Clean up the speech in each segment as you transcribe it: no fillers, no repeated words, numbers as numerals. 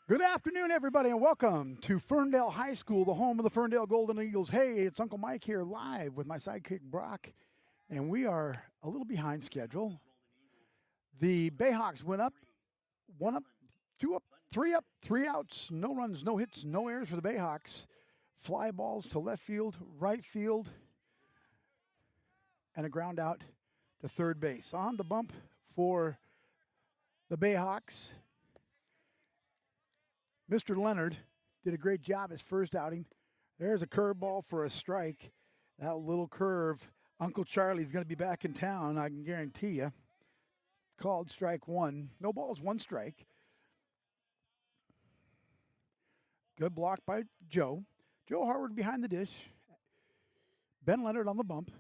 Good afternoon, everybody, and welcome to Ferndale High School, the home of the Ferndale Golden Eagles. Hey, it's Uncle Mike here live with my sidekick, Brock, and we are a little behind schedule. The Bayhawks went up, one up, two up, three outs, no runs, no hits, no errors for the Bayhawks. Fly balls to left field, right field, and a ground out to third base. On the bump for the Bayhawks, Mr. Leonard did a great job his first outing. There's a curveball for a strike. That little curve, Uncle Charlie's going to be back in town, I can guarantee you. Called strike one. No balls, one strike. Good block by Joe. Joe Harward behind the dish. Ben Leonard on the bump.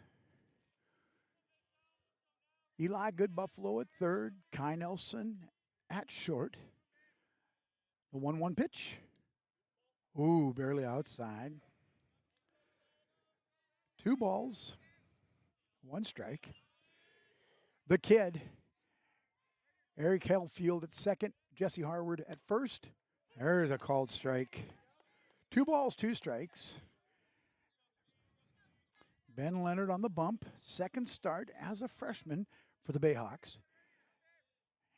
Eli Good Buffalo at third. Kai Nelson at short. The 1-1 pitch. Ooh, barely outside. 2 balls, 1 strike. The kid, Eric Hellfield at second, Jesse Harward at first. There's a called strike. 2 balls, 2 strikes. Ben Leonard on the bump, second start as a freshman for the Bayhawks.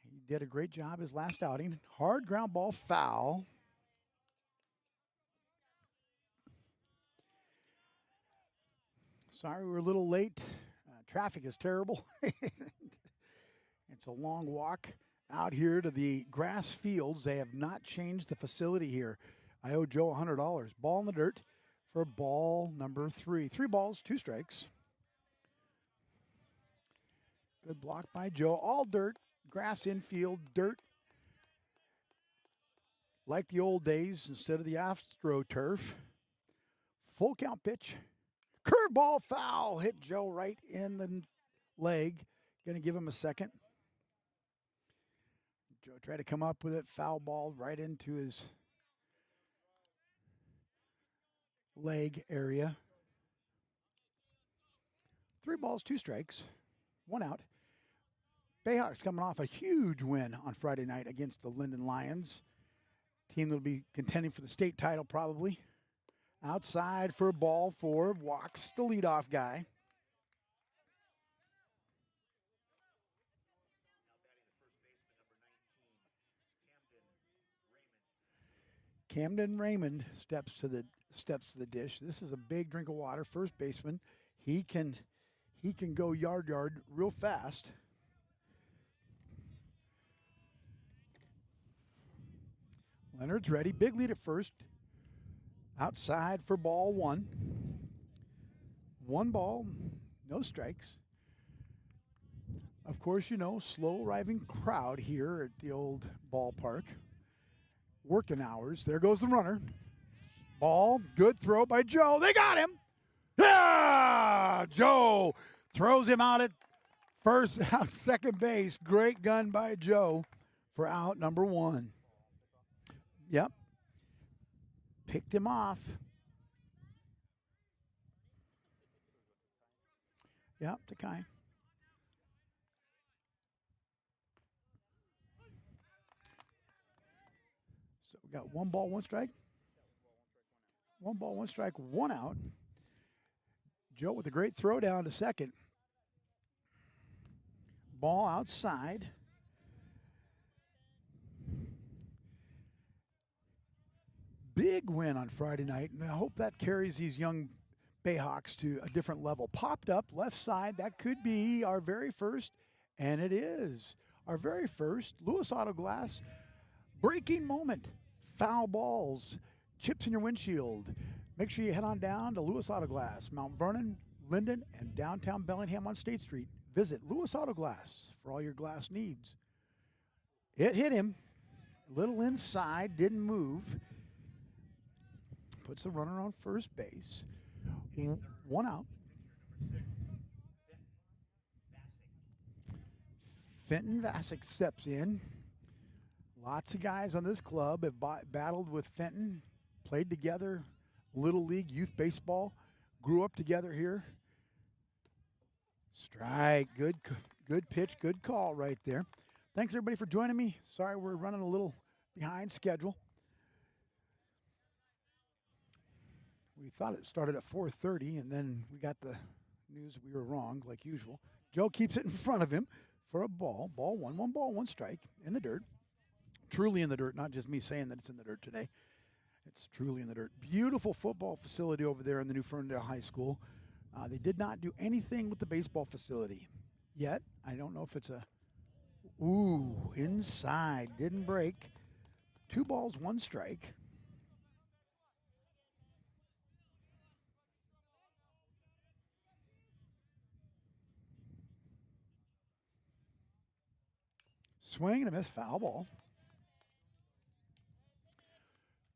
He did a great job his last outing. Hard ground ball, foul. Sorry we're a little late. Traffic is terrible. It's a long walk out here to the grass fields. They have not changed the facility here. I owe Joe $100. Ball in the dirt for ball number 3. 3 balls, 2 strikes. Good block by Joe. All dirt, grass infield, dirt. Like the old days instead of the AstroTurf. Full count pitch. Curveball foul. Hit Joe right in the leg. Going to give him a second. Joe tried to come up with it. Foul ball right into his leg area. 3 balls, 2 strikes. 1 out. Bayhawks coming off a huge win on Friday night against the Linden Lions. Team that'll be contending for the state title probably. Outside for a ball 4. Walks the leadoff guy. Camden Raymond steps to the dish. This is a big drink of water. First baseman. He can go yard real fast. Leonard's ready. Big lead at first. Outside for ball 1. 1 ball, no strikes. Of course, you know, slow arriving crowd here at the old ballpark. Working hours. There goes the runner. Ball, good throw by Joe. They got him. Yeah! Joe throws him out at first, out second base. Great gun by Joe for out number 1. Yep. Picked him off. Yep, to Kai. So we got 1 ball, 1 strike. 1 ball, 1 strike, 1 out. Joe with a great throw down to second. Ball outside. Big win on Friday night, and I hope that carries these young Bayhawks to a different level. Popped up left side. That could be our very first, and it is our very first Lewis Auto Glass breaking moment. Foul balls, chips in your windshield. Make sure you head on down to Lewis Auto Glass, Mount Vernon, Linden, and downtown Bellingham on State Street. Visit Lewis Auto Glass for all your glass needs. It hit him. A little inside, didn't move. Puts the runner on first base. 1 out. Fenton Vasic steps in. Lots of guys on this club have battled with Fenton, played together, Little League, youth baseball, grew up together here. Strike, good pitch, good call right there. Thanks everybody for joining me. Sorry we're running a little behind schedule. We thought it started at 4:30, and then we got the news we were wrong, like usual. Joe keeps it in front of him for a ball. Ball one. One ball, one strike in the dirt. Truly in the dirt, not just me saying that it's in the dirt today. It's truly in the dirt. Beautiful football facility over there in the new Ferndale High School. They did not do anything with the baseball facility yet. I don't know if it's a... Ooh, inside. Didn't break. 2 balls, 1 strike. Swing and a miss, foul ball.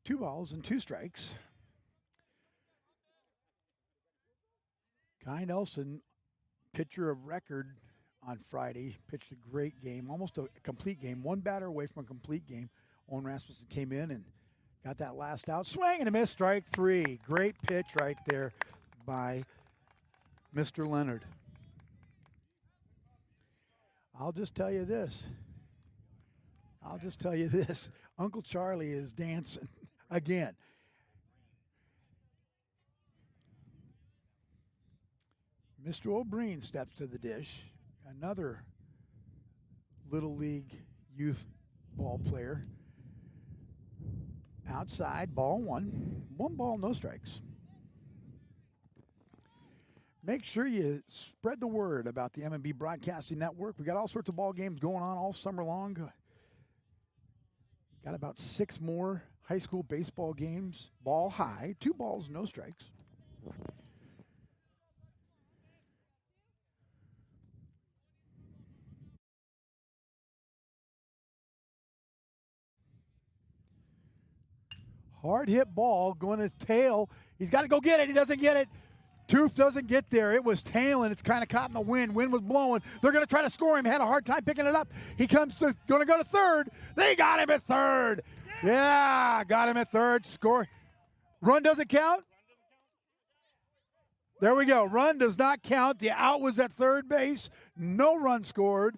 2 balls and 2 strikes. Kai Nelson, pitcher of record on Friday, pitched a great game, almost a complete game. 1 batter away from a complete game. Owen Rasmussen came in and got that last out. Swing and a miss, strike 3. Great pitch right there by Mr. Leonard. I'll just tell you this. Uncle Charlie is dancing again. Mr. O'Brien steps to the dish. Another Little League youth ball player. Outside, ball 1. 1 ball, no strikes. Make sure you spread the word about the M&B Broadcasting Network. We got all sorts of ball games going on all summer long. Got about 6 more high school baseball games. Ball high, 2 balls, no strikes. Hard hit ball going to tail. He's got to go get it. He doesn't get it. Toof doesn't get there. It was tailing. It's kind of caught in the wind. Wind was blowing. They're going to try to score him. Had a hard time picking it up. He comes to going to go to third. They got him at third. Yeah, got him at third. Score. Run doesn't count. There we go. Run does not count. The out was at third base. No run scored.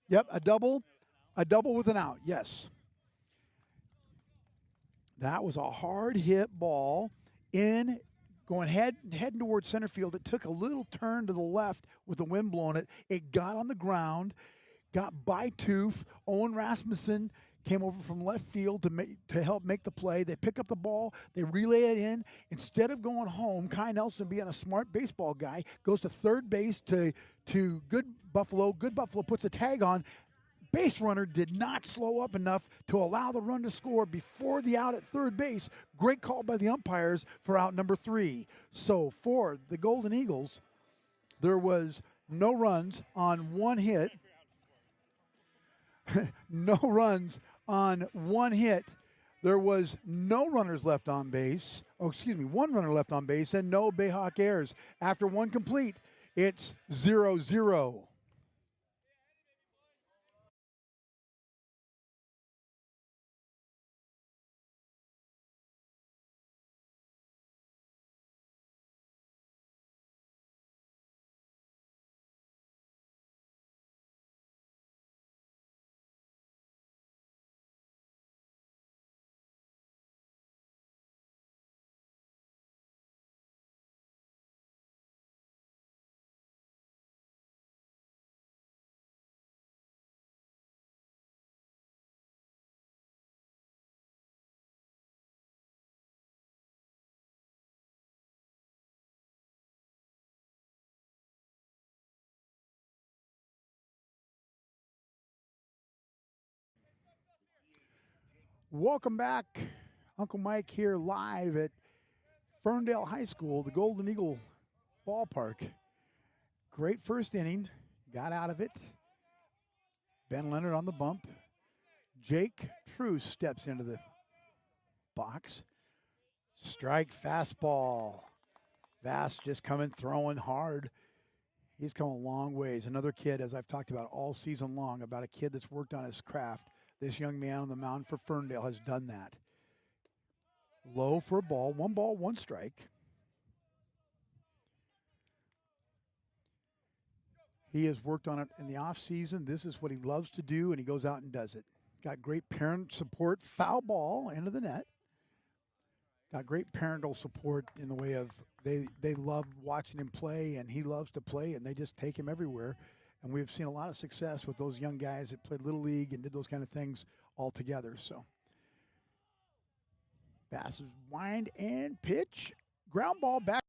Yep, a double with an out. Yes. That was a hard hit ball in going heading towards center field. It took a little turn to the left with the wind blowing it. It got on the ground, got by Toof. Owen Rasmussen came over from left field to help make the play. They pick up the ball. They relay it in. Instead of going home, Kai Nelson, being a smart baseball guy, goes to third base to Good Buffalo. Good Buffalo puts a tag on. Base runner did not slow up enough to allow the run to score before the out at third base. Great call by the umpires for out number 3. So for the Golden Eagles, there was no runs on 1 hit. No runs on 1 hit. There was no runners left on base. 1 runner left on base and no Bayhawk errors. After 1 complete, it's 0-0. Welcome back. Uncle Mike here live at Ferndale High School, the Golden Eagle ballpark. Great first inning. Got out of it. Ben Leonard on the bump. Jake Truce steps into the box. Strike fastball. Vast just coming, throwing hard. He's come a long ways. Another kid, as I've talked about all season long, about a kid that's worked on his craft. This young man on the mound for Ferndale has done that. Low for a ball. 1 ball, 1 strike. He has worked on it in the offseason. This is what he loves to do, and he goes out and does it. Got great parent support. Foul ball into the net. got great parental support in the way of they love watching him play, and he loves to play, and they just take him everywhere. And we've seen a lot of success with those young guys that played little league and did those kind of things all together. So passes, wind, and pitch, ground ball back.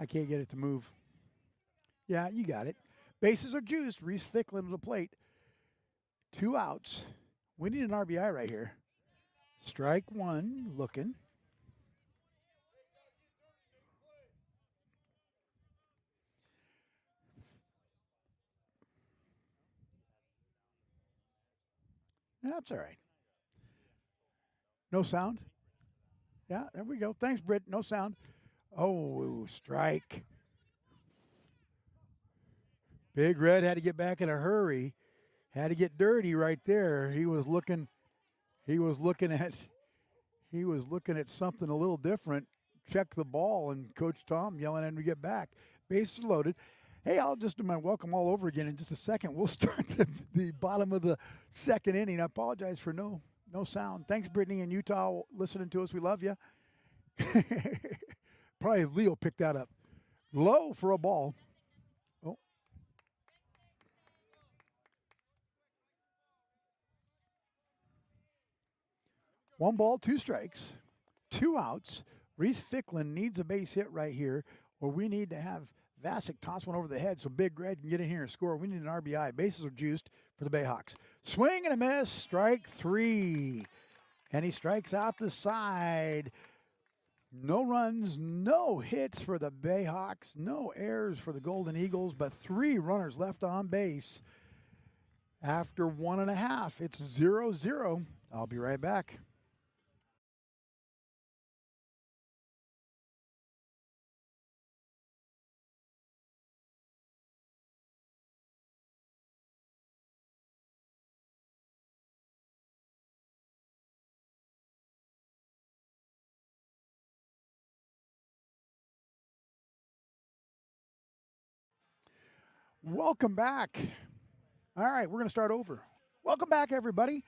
I can't get it to move. Yeah, you got it. Bases are juiced. Reese Ficklin to the plate. 2 outs. We need an RBI right here. Strike one, looking. That's all right. No sound? Yeah, there we go. Thanks, Britt. No sound. Oh, strike. Big Red had to get back in a hurry. Had to get dirty right there. He was looking at something a little different. Check the ball, and Coach Tom yelling at him to get back. Bases loaded. Hey, I'll just do my welcome all over again in just a second. We'll start the bottom of the second inning. I apologize for no sound. Thanks, Brittany in Utah, listening to us. We love you. Probably Leo picked that up. Low for a ball. Oh. One ball, 2 strikes, 2 outs. Reese Ficklin needs a base hit right here, or we need to have Vasic toss one over the head so Big Red can get in here and score. We need an RBI. Bases are juiced for the Bayhawks. Swing and a miss, strike 3. And he strikes out the side. No runs, no hits for the Bayhawks, no errors for the Golden Eagles, but 3 runners left on base. After 1.5, it's 0-0. I'll be right back. Welcome back. All right, we're going to start over. Welcome back, everybody.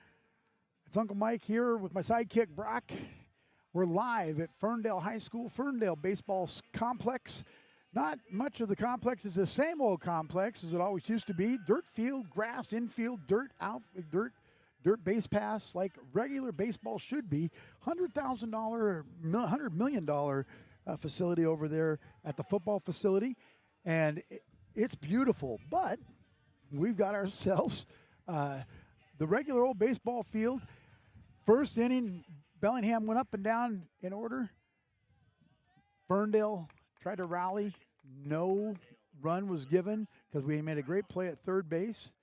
It's Uncle Mike here with my sidekick, Brock. We're live at Ferndale High School, Ferndale Baseball Complex. Not much of the complex is the same old complex as it always used to be. Dirt field, grass infield, dirt base pass like regular baseball should be. $100,000, $100 million facility over there at the football facility. And it's beautiful, but we've got ourselves the regular old baseball field. First inning, Bellingham went up and down in order. Ferndale tried to rally. No run was given because we made a great play at third base.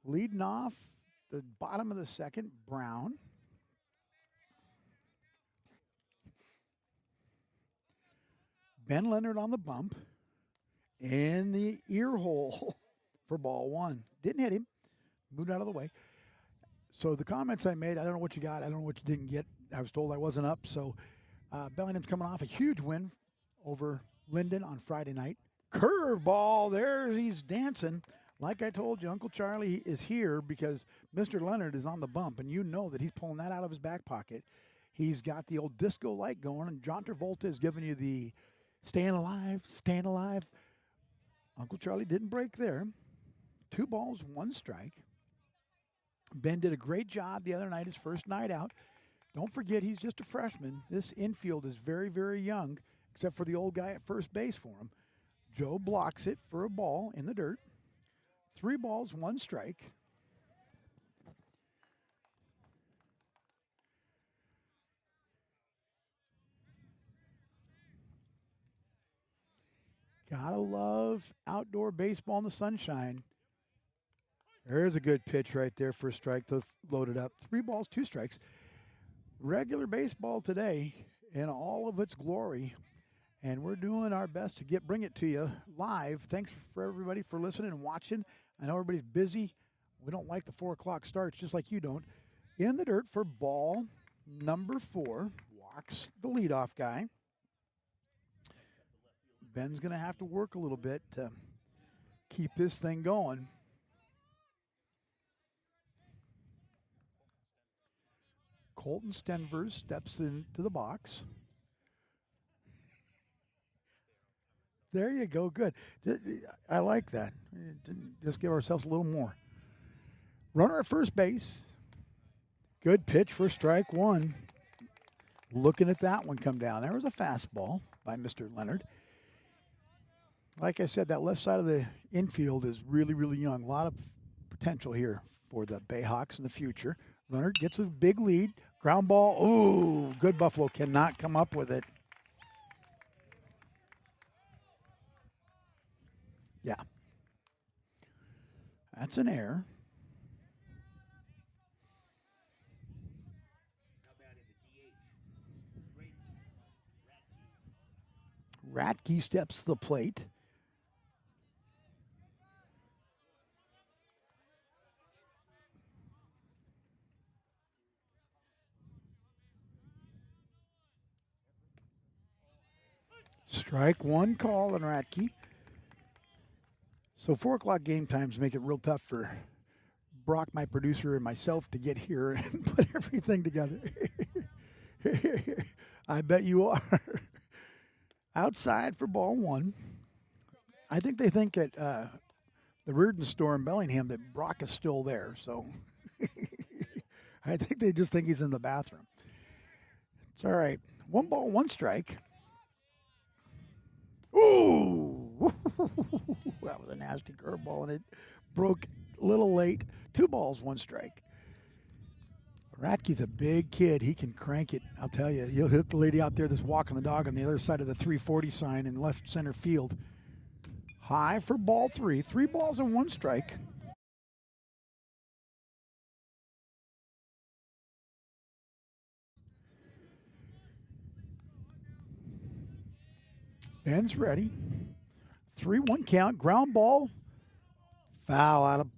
Leading off the bottom of the second, Brown. Ben Leonard on the bump in the ear hole for ball 1. Didn't hit him. Moved out of the way. So the comments I made, I don't know what you got. I don't know what you didn't get. I was told I wasn't up. So Bellingham's coming off a huge win over Linden on Friday night. Curveball. There he's dancing. Like I told you, Uncle Charlie is here because Mr. Leonard is on the bump, and you know that he's pulling that out of his back pocket. He's got the old disco light going, and John Travolta is giving you the staying alive, staying alive. Uncle Charlie didn't break there. 2 balls, 1 strike. Ben did a great job the other night, his first night out. Don't forget, he's just a freshman. This infield is very, very young, except for the old guy at first base for him. Joe blocks it for a ball in the dirt. 3 balls, 1 strike. Gotta love outdoor baseball in the sunshine. There's a good pitch right there for a strike to load it up. 3 balls, 2 strikes. Regular baseball today in all of its glory. And we're doing our best to bring it to you live. Thanks for everybody for listening and watching. I know everybody's busy. We don't like the 4 o'clock starts, just like you don't. In the dirt for ball number 4. Walks the leadoff guy. Ben's going to have to work a little bit to keep this thing going. Colton Stenvers steps into the box. There you go. Good. I like that. Just give ourselves a little more. Runner at first base. Good pitch for strike 1. Looking at that one come down. There was a fastball by Mr. Leonard. Like I said, that left side of the infield is really, really young. A lot of potential here for the Bayhawks in the future. Leonard gets a big lead. Ground ball. Ooh, good Buffalo cannot come up with it. Yeah. That's an error. Ratke steps to the plate. Strike one call on Ratke. So 4 o'clock game times make it real tough for Brock, my producer, and myself to get here and put everything together. I bet you are. Outside for ball one. I think they think at the Reardon store in Bellingham that Brock is still there. So I think they just think he's in the bathroom. It's all right. 1 ball, 1 strike. Ooh! That was a nasty curveball, and it broke a little late. 2 balls, 1 strike. Ratke's a big kid. He can crank it. I'll tell you. He'll hit the lady out there that's walking the dog on the other side of the 340 sign in left center field. High for ball 3. 3 balls and 1 strike. Ben's ready. 3-1 count. Ground ball. Foul out of.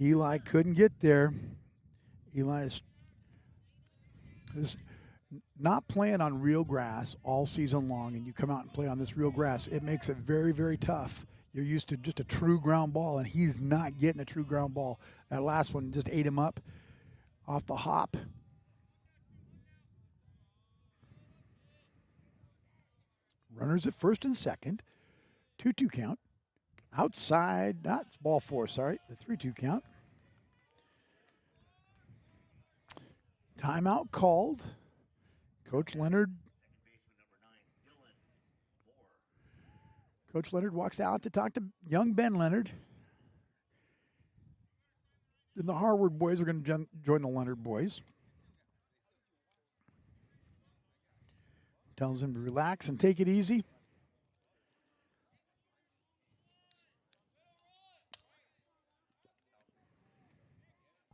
Eli couldn't get there. Eli is not playing on real grass all season long, and you come out and play on this real grass. It makes it very, very tough. You're used to just a true ground ball, and he's not getting a true ground ball. That last one just ate him up off the hop. Runners at first and second. 2-2 count. Outside, that's ball 4, sorry. The 3-2 count. Timeout called. Coach Leonard walks out to talk to young Ben Leonard. Then the Harvard boys are going to join the Leonard boys. Tells him to relax and take it easy.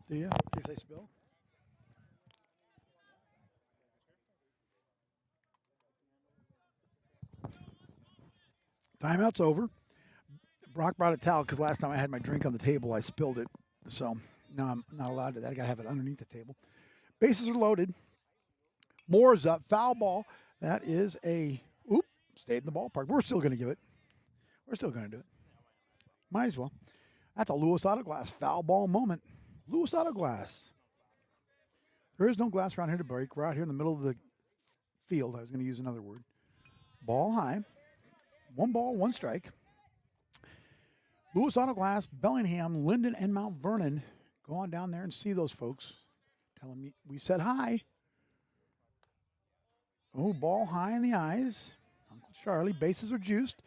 Do you? In case I spill? Timeout's over. Brock brought a towel because last time I had my drink on the table, I spilled it. So now I'm not allowed to that. I got to have it underneath the table. Bases are loaded. Moore's up. Foul ball. That is a, stayed in the ballpark. We're still going to give it. We're still going to do it. Might as well. That's a Lewis Autoglass foul ball moment. Lewis Autoglass. There is no glass around here to break. We're out here in the middle of the field. I was going to use another word. Ball high. 1 ball, 1 strike. Lewis Autoglass, Bellingham, Linden, and Mount Vernon. Go on down there and see those folks. Tell them we said hi. Oh, ball high in the eyes. Uncle Charlie, bases are juiced.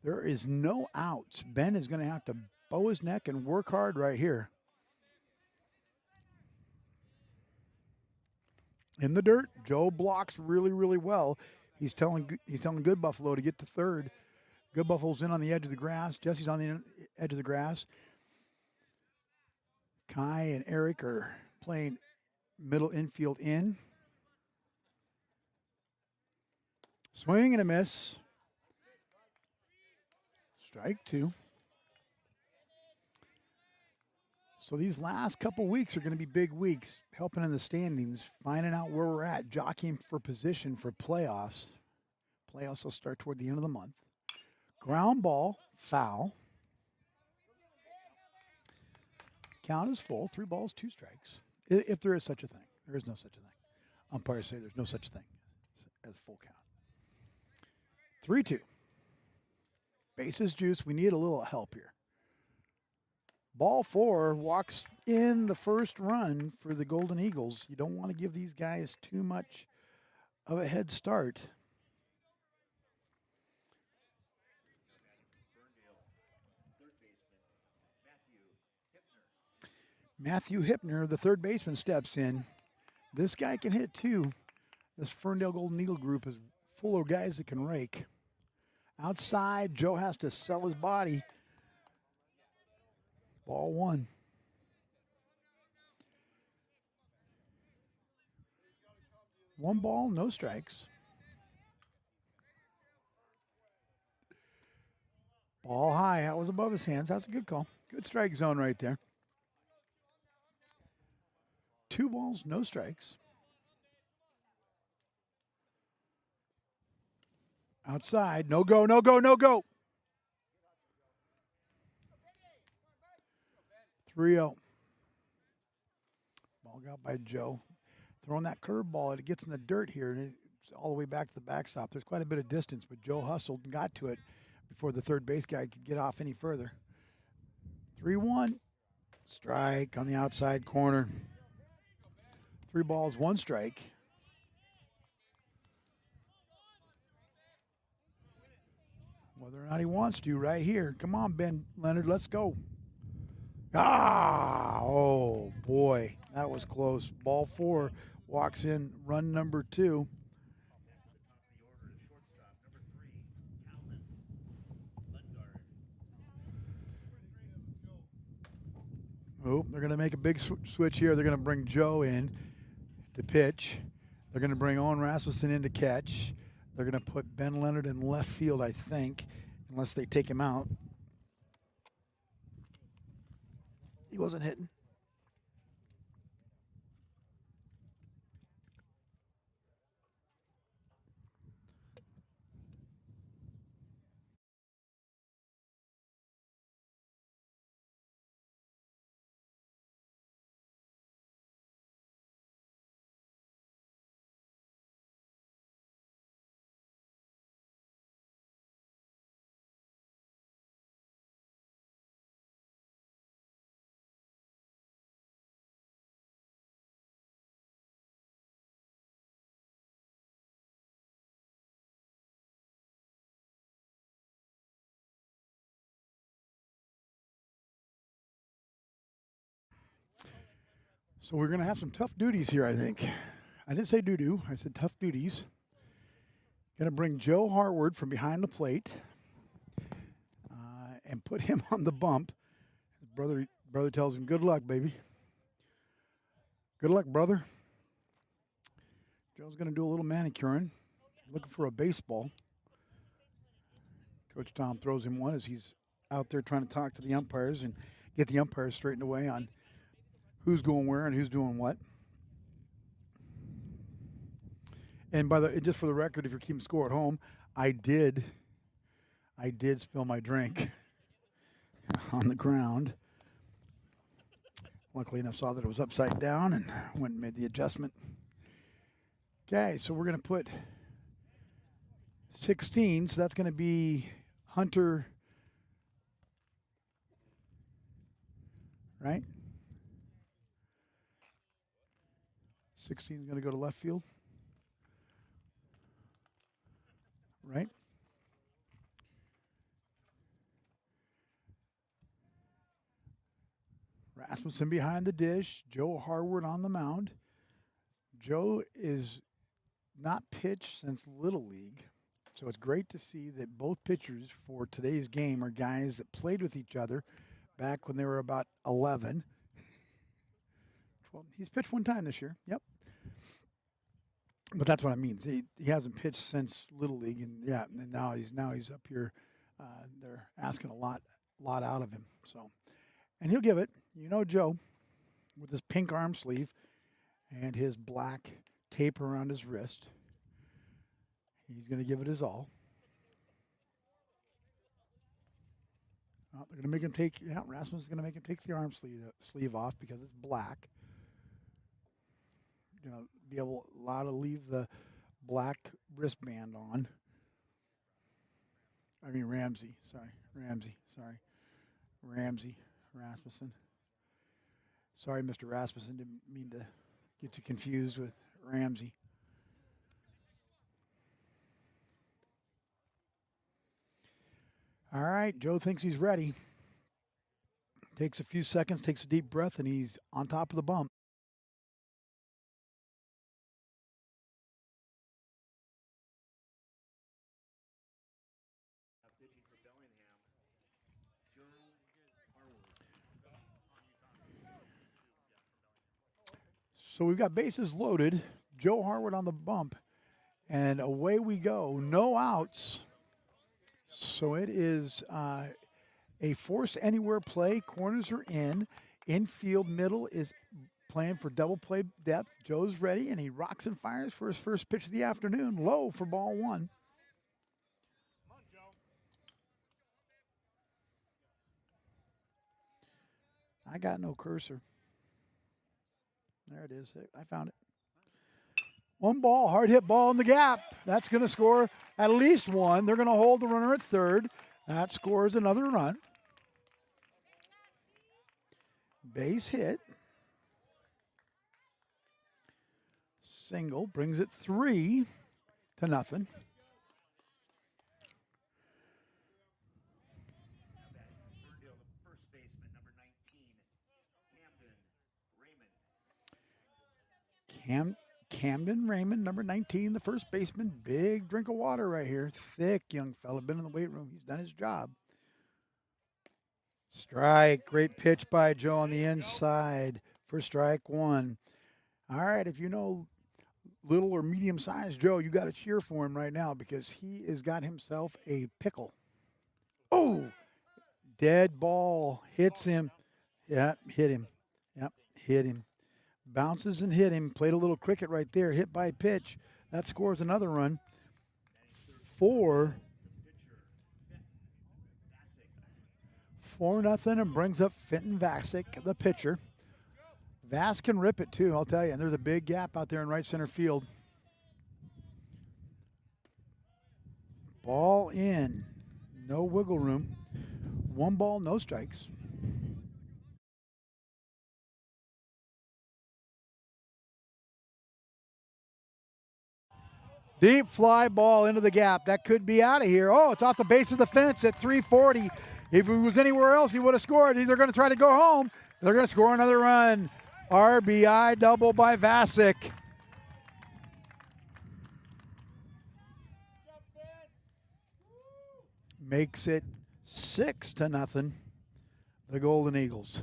There is no outs. Ben is going to have to bow his neck and work hard right here. In the dirt, Joe blocks really, really well. He's telling Good Buffalo to get to third. Good Buffalo's in on the edge of the grass. Jesse's on the edge of the grass. Kai and Eric are playing middle infield in. Swing and a miss. Strike 2. So these last couple weeks are going to be big weeks, helping in the standings, finding out where we're at, jockeying for position for playoffs. Playoffs will start toward the end of the month. Ground ball, foul. Count is full. 3 balls, 2 strikes. If there is such a thing. There is no such a thing. Umpires say there's no such thing as full count. 3-2. Bases juice. We need a little help here. Ball 4 walks in the first run for the Golden Eagles. You don't want to give these guys too much of a head start. Matthew Hipner, the third baseman, steps in. This guy can hit too. This Ferndale Golden Eagle group is full of guys that can rake. Outside, Joe has to sell his body. Ball one. One ball, no strikes. Ball high. That was above his hands. That's a good call. Good strike zone right there. 2 balls, no strikes. Outside. No go, no go, no go. 3-0. Ball got by Joe. Throwing that curveball, it gets in the dirt here, and it's all the way back to the backstop. There's quite a bit of distance, but Joe hustled and got to it before the third base guy could get off any further. 3-1. Strike on the outside corner. 3 balls, 1 strike. Whether or not he wants to, right here. Come on, Ben Leonard, let's go. Oh boy, that was close. Ball 4 walks in, run number 2. Oh, they're going to make a big switch here. They're going to bring Joe in to pitch. They're going to bring Owen Rasmussen in to catch. They're going to put Ben Leonard in left field, I think, unless they take him out. He wasn't hitting. So we're going to have some tough duties here, I think. I didn't say doo-doo. I said tough duties. Going to bring Joe Harward from behind the plate and put him on the bump. His brother tells him, good luck, baby. Good luck, brother. Joe's going to do a little manicuring, looking for a baseball. Coach Tom throws him one as he's out there trying to talk to the umpires and get the umpires straightened away on who's going where and who's doing what. And just for the record, if you're keeping score at home, I did spill my drink on the ground. Luckily enough, saw that it was upside down and went and made the adjustment. Okay, so we're going to put 16, so that's going to be Hunter, right? 16 is going to go to left field, right? Rasmussen behind the dish. Joe Harward on the mound. Joe is not pitched since Little League, so it's great to see that both pitchers for today's game are guys that played with each other back when they were about 11. 12. He's pitched one time this year. Yep. But that's what it means. He hasn't pitched since Little League, and yeah, and now he's up here. They're asking a lot out of him. So, and he'll give it. You know, Joe, with his pink arm sleeve and his black tape around his wrist, he's going to give it his all. They're going to make him take. Yeah, Rasmussen's going to make him take the arm sleeve off because it's black. Going to be allowed to leave the black wristband on. I mean Ramsey. Rasmussen. Sorry, Mr. Rasmussen. Didn't mean to get you confused with Ramsey. All right, Joe thinks he's ready. Takes a few seconds, takes a deep breath, and he's on top of the bump. So we've got bases loaded. Joe Harwood on the bump, and away we go. No outs. So it is a force anywhere play. Corners are in. Infield middle is playing for double play depth. Joe's ready, and he rocks and fires for his first pitch of the afternoon. Low for ball one. I got no cursor. There it is. I found it. One ball, hard hit ball in the gap. That's going to score at least one. They're going to hold the runner at third. That scores another run. Base hit. Single brings it 3-0. Camden Raymond, number 19, the first baseman. Big drink of water right here. Thick young fella. Been in the weight room. He's done his job. Strike. Great pitch by Joe on the inside for strike one. All right, if you know little or medium-sized Joe, you got to cheer for him right now because he has got himself a pickle. Oh, dead ball. Hits him. Yep, hit him. Yep, hit him. Bounces and hit him. Played a little cricket right there. Hit by pitch. That scores another run. 4-0 and brings up Fenton Vasic, the pitcher. Vass can rip it too, I'll tell you. And there's a big gap out there in right center field. Ball in. No wiggle room. 1 ball, no strikes. Deep fly ball into the gap. That could be out of here. Oh, it's off the base of the fence at 340. If he was anywhere else, he would have scored. They're going to try to go home. They're going to score another run. RBI double by Vasic. Makes it 6-0. The Golden Eagles.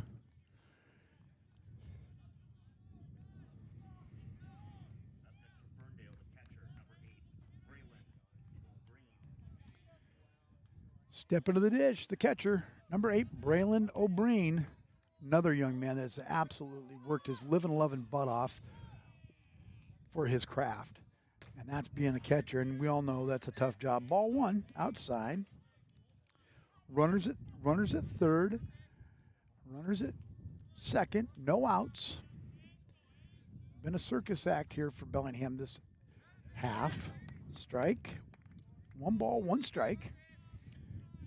Step into the dish, the catcher, number 8, Braylon O'Brien. Another young man that's absolutely worked his living, loving butt off for his craft. And that's being a catcher, and we all know that's a tough job. Ball one, outside. Runners at third. Runners at second. No outs. Been a circus act here for Bellingham this half. Strike. 1 ball, 1 strike.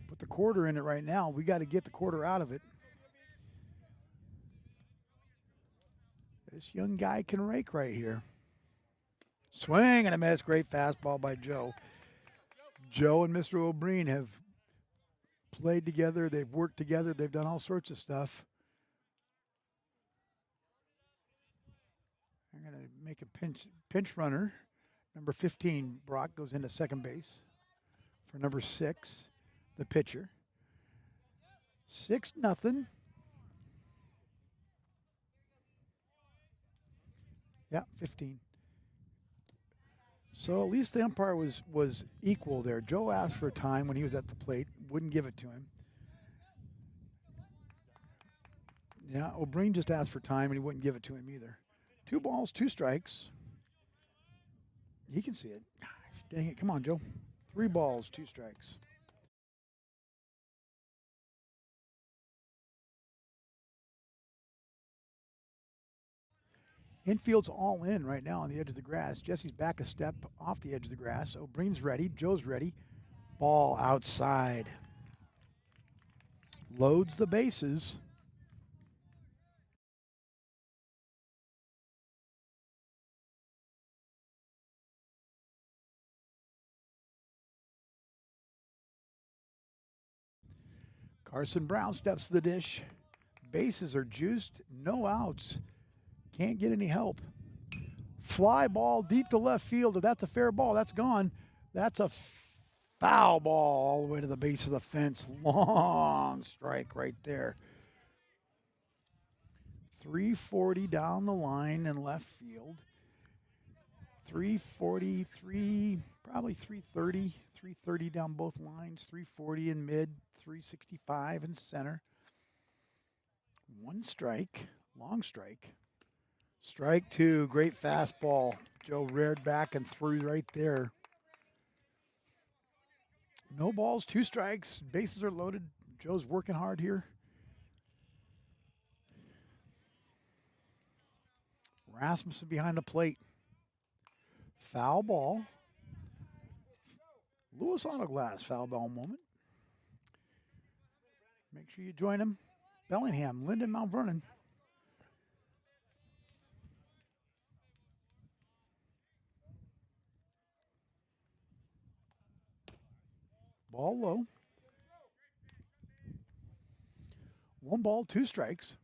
Put the quarter in it right now. We got to get the quarter out of it. This young guy can rake right here. Swing and a miss. Great fastball by Joe. Joe and Mr. O'Brien have played together. They've worked together. They've done all sorts of stuff. I'm going to make a pinch runner. Number 15, Brock, goes into second base for number 6, the pitcher. 6-0. Yeah, 15. So at least the umpire was equal there. Joe asked for time when he was at the plate. Wouldn't give it to him. Yeah, O'Brien just asked for time, and he wouldn't give it to him either. 2 balls, 2 strikes. He can see it. Dang it. Come on, Joe. 3 balls, 2 strikes. Infield's all in right now on the edge of the grass. Jesse's back a step off the edge of the grass. O'Brien's ready. Joe's ready. Ball outside. Loads the bases. Carson Brown steps to the dish. Bases are juiced, no outs. Can't get any help. Fly ball deep to left field. If that's a fair ball, that's gone. That's a foul ball all the way to the base of the fence. Long strike right there. 340 down the line in left field. 343, probably 330. 330 down both lines. 340 in mid. 365 in center. One strike. Long strike. Strike two. Great fastball. Joe reared back and threw right there. No balls, 2 strikes. Bases are loaded. Joe's working hard here. Rasmussen behind the plate. Foul ball. Lewis Autoglass foul ball moment. Make sure you join him. Bellingham, Linden, Mount Vernon. Ball low. 1 ball, 2 strikes.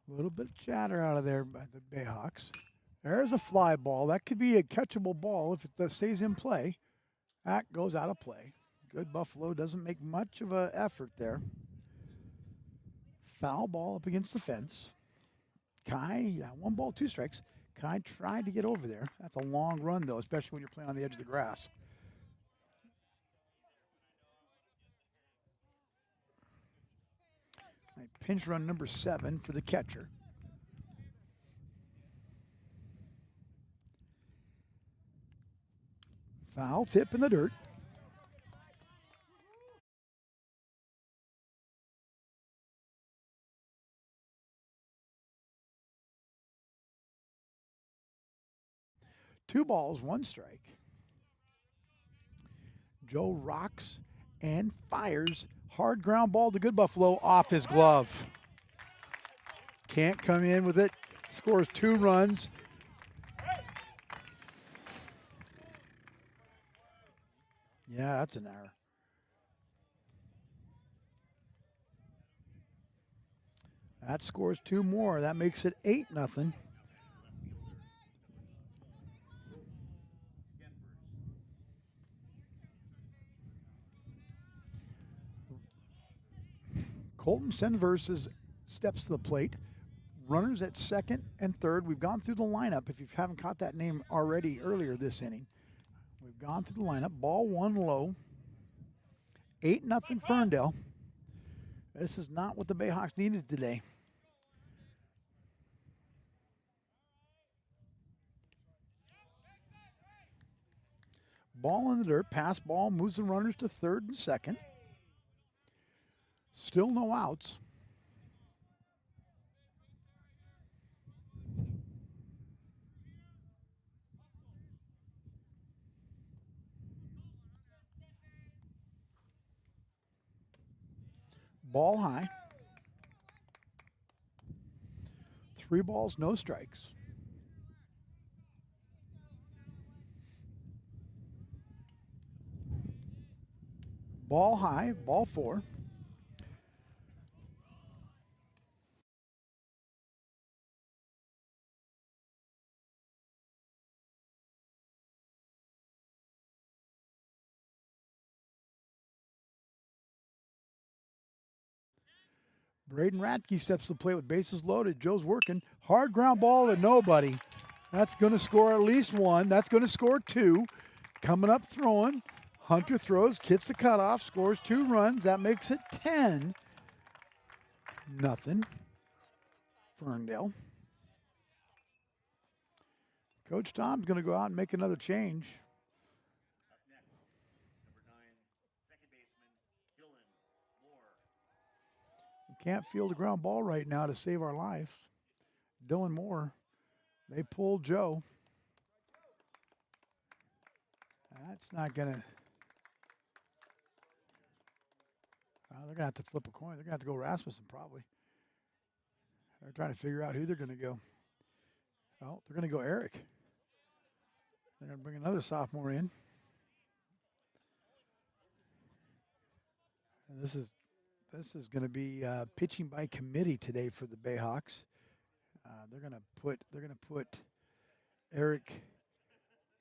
A little bit of chatter out of there by the Bayhawks. There's a fly ball. That could be a catchable ball if it stays in play. That goes out of play. Good Buffalo doesn't make much of an effort there. Foul ball up against the fence. Kai, 1 ball, 2 strikes. Kai tried to get over there. That's a long run, though, especially when you're playing on the edge of the grass. Right, pinch run number 7 for the catcher. Foul tip in the dirt. Two balls, 1 strike. Joe rocks and fires. Hard ground ball to Good Buffalo off his glove. Can't come in with it. Scores 2 runs. Yeah, that's an error. That scores 2 more. That makes it 8-0. Colton Senverses steps to the plate. Runners at second and third. We've gone through the lineup. If you haven't caught that name already earlier this inning, we've gone through the lineup. Ball 1 low. 8-0 Ferndale. This is not what the Bayhawks needed today. Ball in the dirt. Pass ball moves the runners to third and second. Still no outs. Ball high. 3 balls, no strikes. Ball high, ball 4. Braden Ratke steps to the plate with bases loaded. Joe's working. Hard ground ball to nobody. That's going to score at least 1. That's going to score 2. Coming up throwing. Hunter throws, hits the cutoff, scores 2 runs. That makes it 10-0. Ferndale. Coach Tom's going to go out and make another change. Can't field a ground ball right now to save our life. Dylan Moore. They pulled Joe. That's not going to. They're going to have to flip a coin. They're going to have to go Rasmussen probably. They're trying to figure out who they're going to go. Oh, they're going to go Eric. They're going to bring another sophomore in. And this is going to be pitching by committee today for the Bayhawks. They're going to put Eric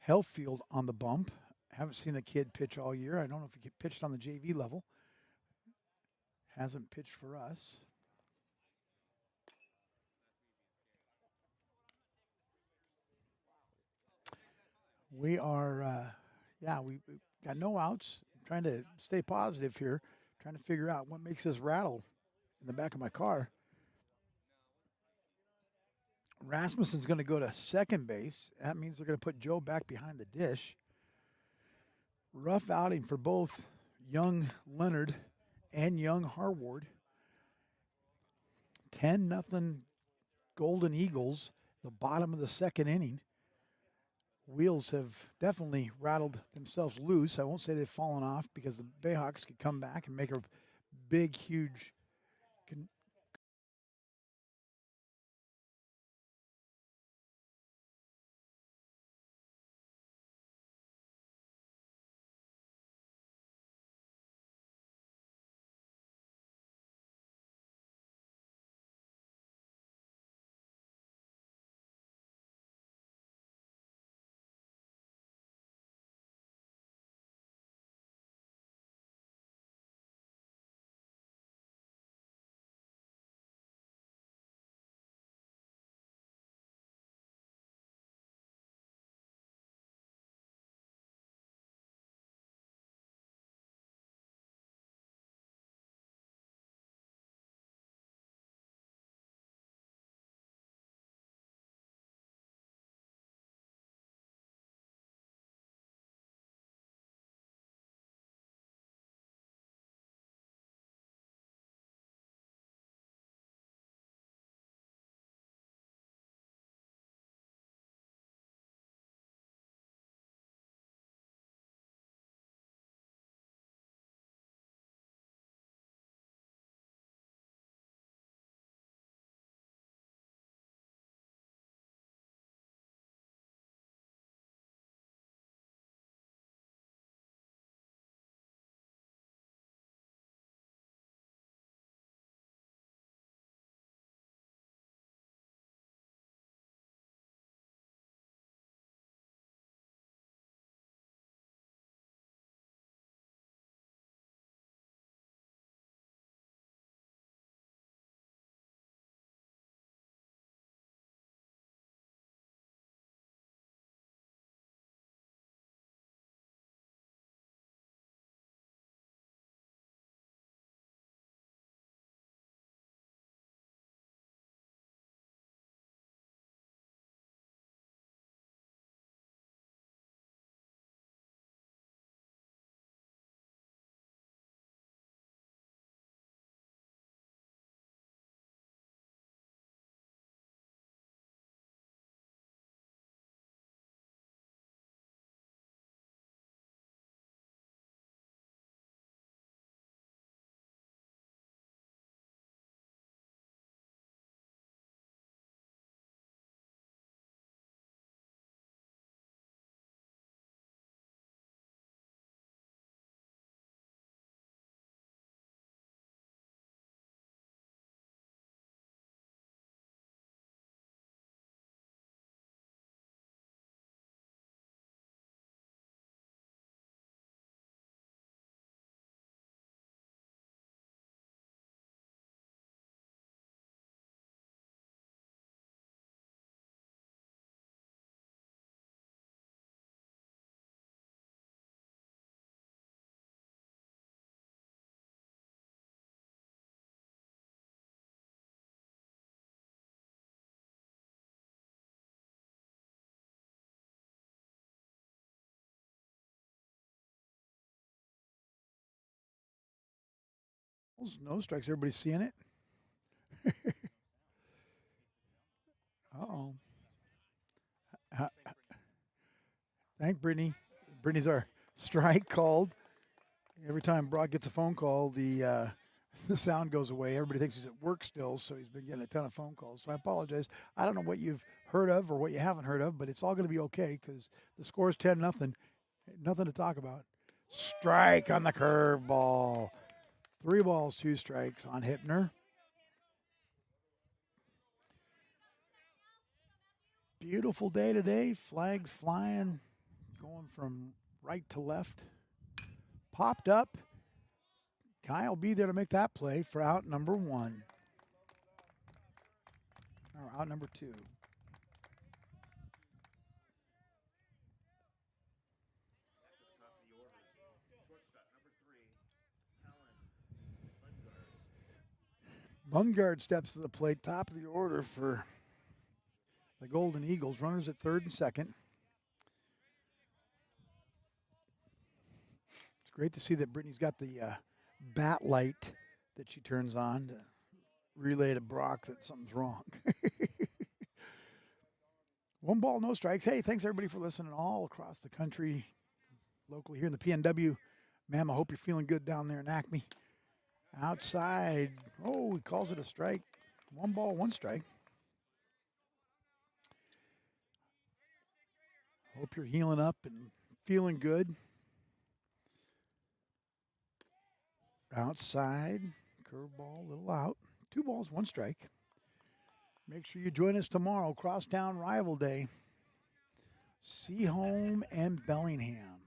Hellfield on the bump. Haven't seen the kid pitch all year. I don't know if he pitched on the JV level. Hasn't pitched for us. We are, we got no outs. I'm trying to stay positive here, trying to figure out what makes this rattle in the back of my car. Rasmussen's going to go to second base. That means they're going to put Joe back behind the dish. Rough outing for both young Leonard and young Harward. 10-0 Golden Eagles, the bottom of the second inning. Wheels have definitely rattled themselves loose. I won't say they've fallen off because the Bayhawks could come back and make a big, huge no strikes. Everybody's seeing it. Uh-oh. Thank Brittany. Brittany's our strike called. Every time Brock gets a phone call, the The sound goes away. Everybody thinks he's at work still, so he's been getting a ton of phone calls. So I apologize. I don't know what you've heard of or what you haven't heard of, but it's all going to be okay because the score's 10-0. Nothing to talk about. Strike on the curveball. 3 balls, 2 strikes on Hipner. Beautiful day today. Flags flying, going from right to left. Popped up. Kyle will be there to make that play for out number 1. Or out number 2. Bungard steps to the plate, top of the order for the Golden Eagles. Runners at third and second. It's great to see that Brittany's got the bat light that she turns on to relay to Brock that something's wrong. 1 ball, no strikes. Hey, thanks everybody for listening all across the country, locally here in the PNW. Ma'am, I hope you're feeling good down there in Acme. Outside. Oh, he calls it a strike. 1 ball, 1 strike. Hope you're healing up and feeling good. Outside. Curveball, little out. 2 balls, 1 strike. Make sure you join us tomorrow, Crosstown Rival Day. Seaholm and Bellingham.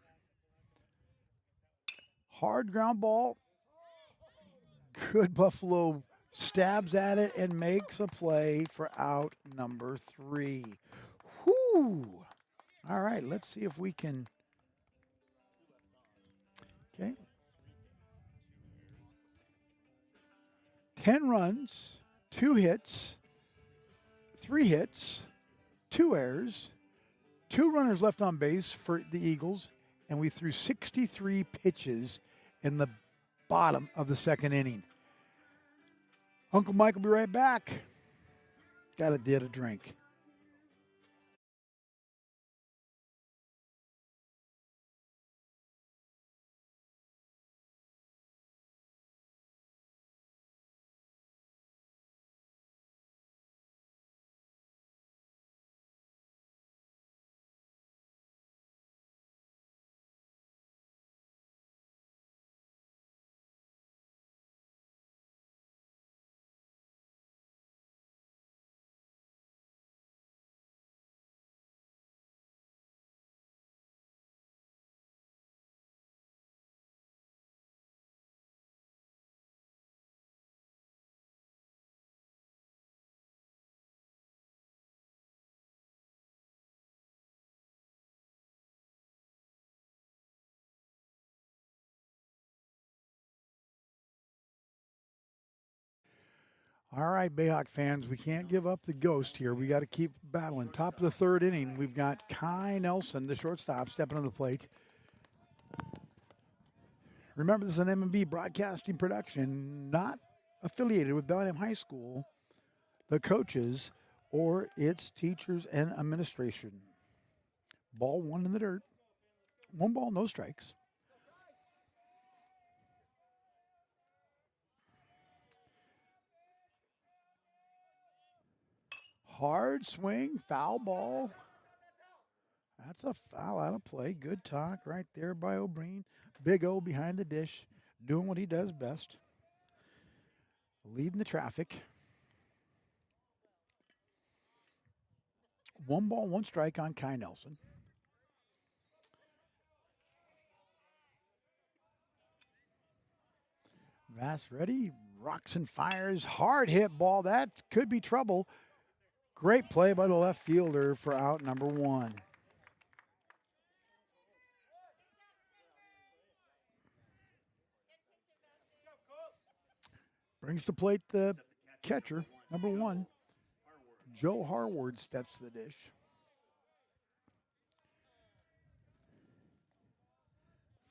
Hard ground ball. Good Buffalo stabs at it and makes a play for out number 3. Whoo! All right, let's see if we can. Okay. 10 runs, 2 hits, 3 hits, 2 errors, 2 runners left on base for the Eagles, and we threw 63 pitches in the bottom of the 2nd inning. Uncle Mike will be right back. Got to get a drink. All right, Bayhawk fans, we can't give up the ghost here. We got to keep battling. Top of the 3rd inning, we've got Kai Nelson, the shortstop, stepping on the plate. Remember, this is an M&B broadcasting production, not affiliated with Bellingham High School, the coaches, or its teachers and administration. Ball 1 in the dirt. 1 ball, no strikes. Hard swing, foul ball. That's a foul out of play. Good talk right there by O'Brien. Big O behind the dish, doing what he does best. Leading the traffic. 1 ball, 1 strike on Kai Nelson. Vass ready, rocks and fires. Hard hit ball. That could be trouble. Great play by the left fielder for out number 1. Brings to plate the catcher, number 1. Joe Harward steps to the dish.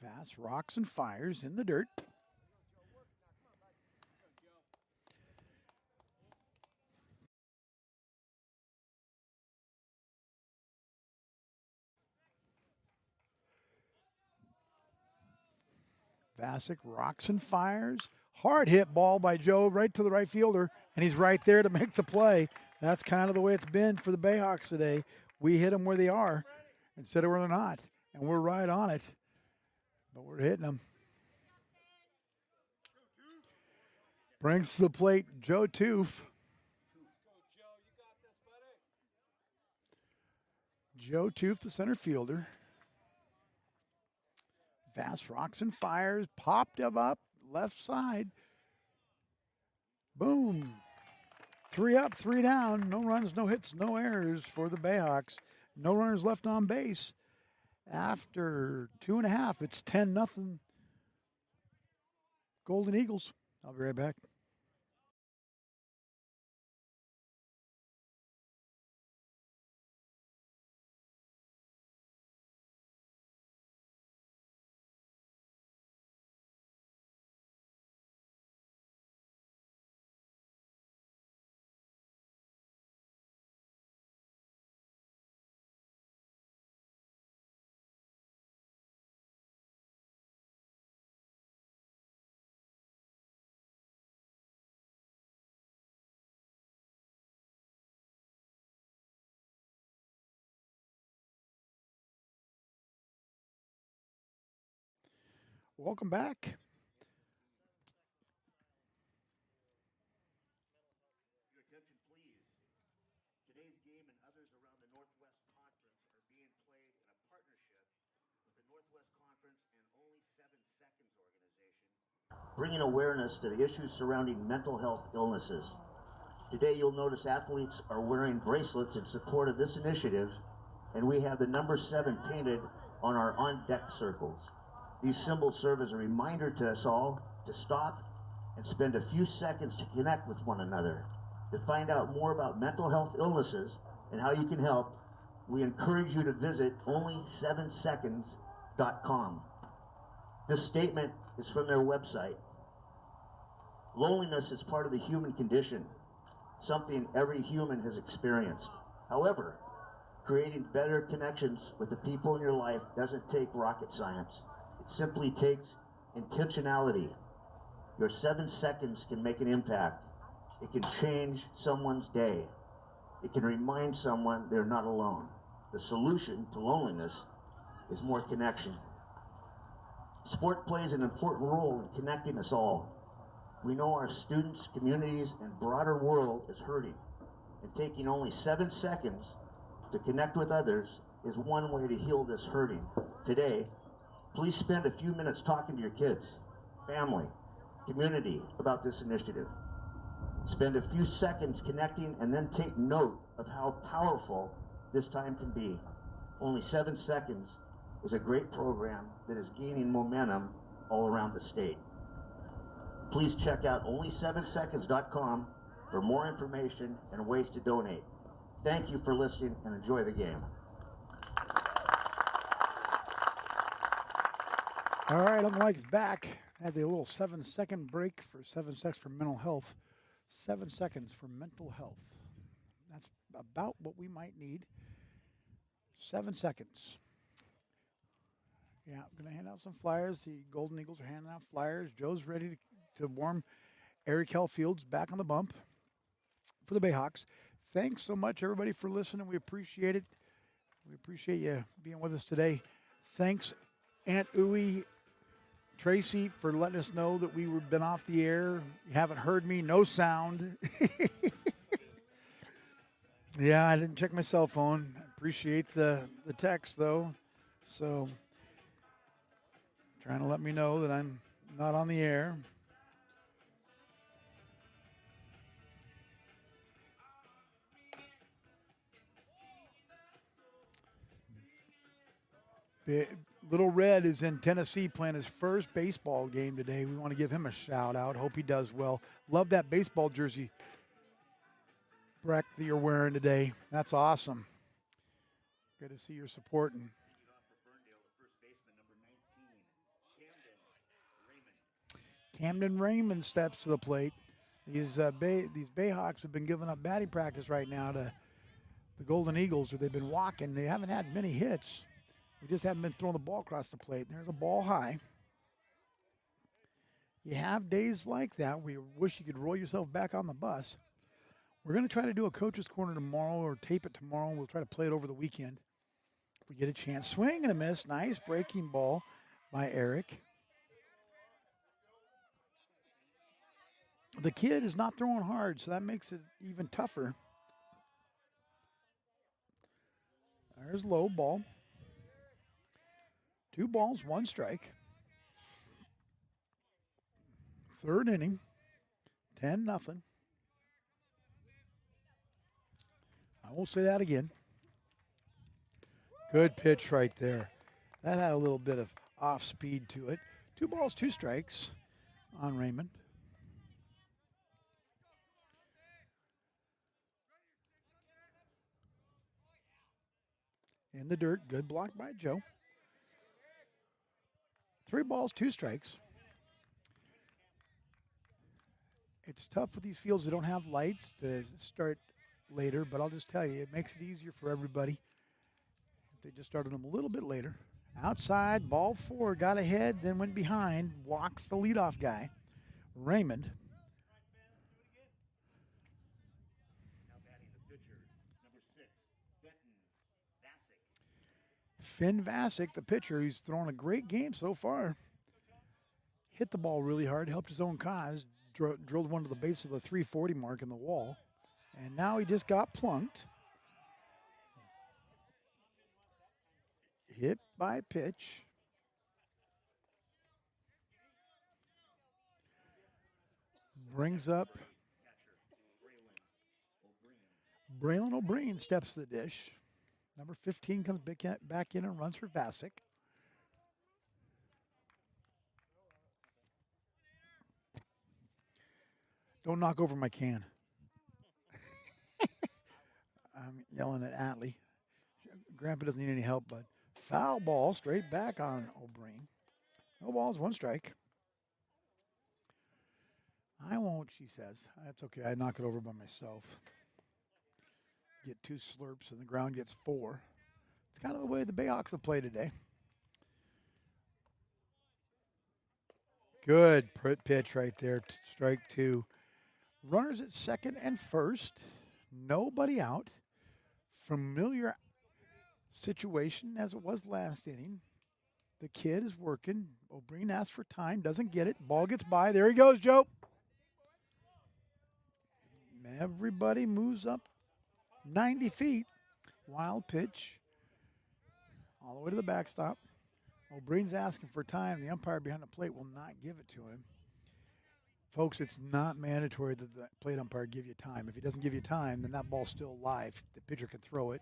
Vass rocks and fires in the dirt. Bassick rocks and fires. Hard hit ball by Joe right to the right fielder, and he's right there to make the play. That's kind of the way it's been for the Bayhawks today. We hit them where they are instead of where they're not, and we're right on it, but we're hitting them. Brings to the plate Joe Toof. Joe Toof, the center fielder. Fast rocks and fires, popped him up, left side. Boom. 3 up, 3 down. No runs, no hits, no errors for the Bayhawks. No runners left on base. After 2.5, it's 10-0. Golden Eagles. I'll be right back. Welcome back. Your attention, please. Today's game and others around the Northwest Conference are being played in a partnership with the Northwest Conference and Only 7 Seconds organization, bringing awareness to the issues surrounding mental health illnesses. Today, you'll notice athletes are wearing bracelets in support of this initiative, and we have the number 7 painted on our on-deck circles. These symbols serve as a reminder to us all to stop and spend a few seconds to connect with one another. To find out more about mental health illnesses and how you can help, we encourage you to visit only7seconds.com. This statement is from their website. Loneliness is part of the human condition, something every human has experienced. However, creating better connections with the people in your life doesn't take rocket science. It simply takes intentionality. Your 7 seconds can make an impact. It can change someone's day. It can remind someone they're not alone. The solution to loneliness is more connection. Sport plays an important role in connecting us all. We know our students, communities, and broader world is hurting, and taking only 7 seconds to connect with others is one way to heal this hurting. Today, please spend a few minutes talking to your kids, family, community about this initiative. Spend a few seconds connecting and then take note of how powerful this time can be. Only 7 seconds is a great program that is gaining momentum all around the state. Please check out only7seconds.com for more information and ways to donate. Thank you for listening and enjoy the game. All right, Uncle Mike's back. Had the little 7-second break for 7 seconds for mental health. 7 seconds for mental health. That's about what we might need. 7 seconds. Yeah, I'm going to hand out some flyers. The Golden Eagles are handing out flyers. Joe's ready to warm Eric Hellfield's back on the bump for the Bayhawks. Thanks so much, everybody, for listening. We appreciate it. We appreciate you being with us today. Thanks, Aunt Uwe, Tracy, for letting us know that we were been off the air. You haven't heard me, no sound. Yeah, I didn't check my cell phone. I appreciate the text, though. So, trying to let me know that I'm not on the air. Little Red is in Tennessee playing his first baseball game today. We want to give him a shout out. Hope he does well. Love that baseball jersey, Breck, that you're wearing today. That's awesome. Good to see your supporting. Camden Raymond steps to the plate. These Bayhawks have been giving up batting practice right now to the Golden Eagles, where they've been walking. They haven't had many hits. We just haven't been throwing the ball across the plate. There's a ball high. You have days like that where you wish you could roll yourself back on the bus. We're going to try to do a coach's corner tomorrow or tape it tomorrow. We'll try to play it over the weekend if we get a chance. Swing and a miss. Nice breaking ball by Eric. The kid is not throwing hard, so that makes it even tougher. There's low ball. 2 balls, 1 strike. 3rd inning, 10-0. I won't say that again. Good pitch right there. That had a little bit of off speed to it. 2 balls, 2 strikes on Raymond. In the dirt, good block by Joe. 3 balls, 2 strikes. It's tough with these fields that don't have lights to start later, but I'll just tell you, it makes it easier for everybody if they just started them a little bit later. Outside, ball 4, got ahead, then went behind, walks the leadoff guy, Raymond. Finn Vasic, the pitcher, he's thrown a great game so far. Hit the ball really hard, helped his own cause, drilled one to the base of the 340 mark in the wall, and now he just got plunked. Hit by pitch. Brings up Braylon O'Brien, steps to the dish. Number 15 comes back in and runs for Vasic. Don't knock over my can. I'm yelling at Atlee. Grandpa doesn't need any help, but foul ball straight back on O'Brien. No balls, 1 strike. I won't, she says. That's okay. I knock it over by myself. Get 2 slurps and the ground gets 4. It's kind of the way the Bayhawks have played today. Good pitch right there. Strike 2. Runners at second and first. Nobody out. Familiar situation as it was last inning. The kid is working. O'Brien asks for time. Doesn't get it. Ball gets by. There he goes, Joe. Everybody moves up 90 feet. Wild pitch. All the way to the backstop. O'Brien's asking for time. The umpire behind the plate will not give it to him. Folks, it's not mandatory that the plate umpire give you time. If he doesn't give you time, then that ball's still live. The pitcher can throw it.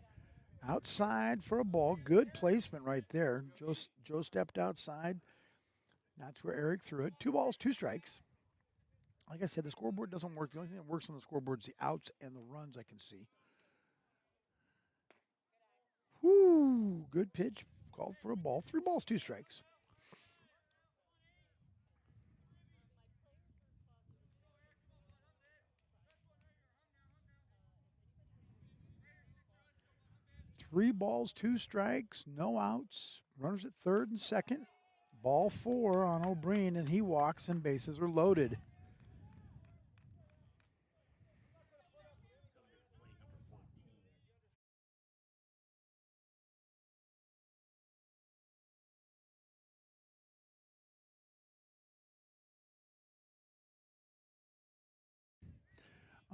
Outside for a ball. Good placement right there. Joe stepped outside. That's where Eric threw it. 2 balls, 2 strikes. Like I said, the scoreboard doesn't work. The only thing that works on the scoreboard is the outs and the runs I can see. Whoo, good pitch. Called for a ball. 3 balls, 2 strikes. Three balls, 2 strikes, no outs. Runners at third and second. Ball 4 on O'Brien, and he walks, and bases are loaded.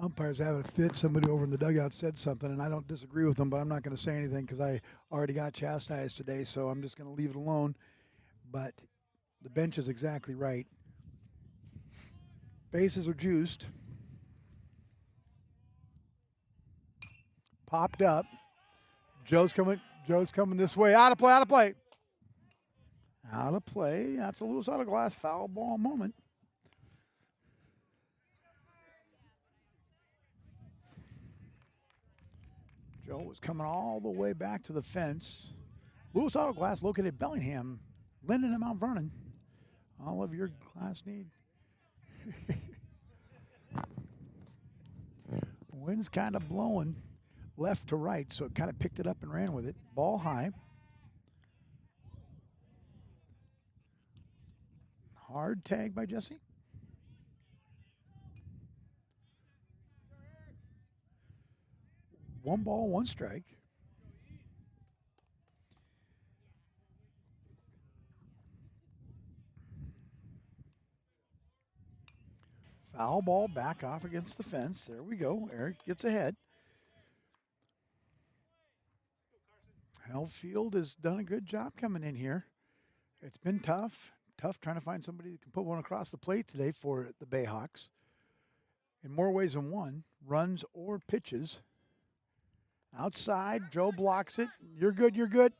Umpire's having a fit. Somebody over in the dugout said something, and I don't disagree with them, but I'm not going to say anything because I already got chastised today, so I'm just going to leave it alone. But the bench is exactly right. Bases are juiced. Popped up. Joe's coming this way. Out of play, out of play. Out of play. That's a loose out of glass foul ball moment. Joe was coming all the way back to the fence. Lewis Auto Glass located at Bellingham, Linden, and Mount Vernon. All of your glass need. Wind's kind of blowing left to right, so it kind of picked it up and ran with it. Ball high. Hard tag by Jesse. 1 ball, 1 strike. Foul ball back off against the fence. There we go. Eric gets ahead. Hellfield has done a good job coming in here. It's been tough. Tough trying to find somebody that can put one across the plate today for the Bayhawks. In more ways than one, runs or pitches. Outside, Joe blocks it. You're good, you're good.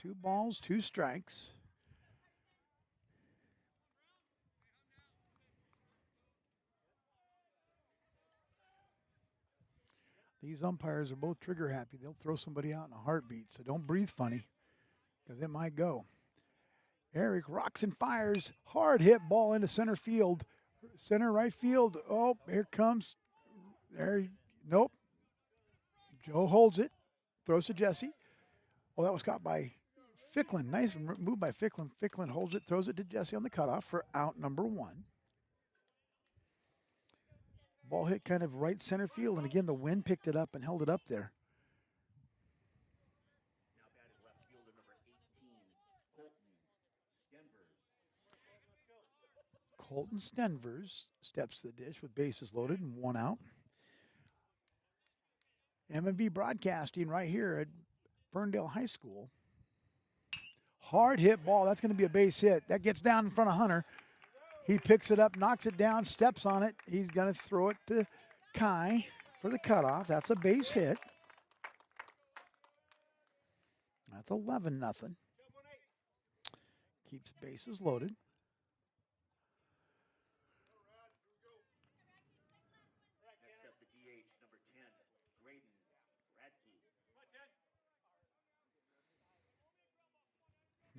2 balls, 2 strikes. These umpires are both trigger happy. They'll throw somebody out in a heartbeat, so don't breathe funny because it might go. Eric rocks and fires. Hard hit ball into center field. Center right field. Oh, here comes. There. Nope. Joe holds it. Throws to Jesse. Oh, that was caught by Ficklin. Nice move by Ficklin. Ficklin holds it, throws it to Jesse on the cutoff for out number 1. Ball hit kind of right center field, and again, the wind picked it up and held it up there. Now batting left fielder number 18, Colton Stenvers steps to the dish with bases loaded and 1 out. M&B Broadcasting right here at Ferndale High School. Hard hit ball. That's going to be a base hit. That gets down in front of Hunter. He picks it up, knocks it down, steps on it. He's going to throw it to Kai for the cutoff. That's a base hit. That's 11-0. Keeps bases loaded. Next up, the DH, number 10,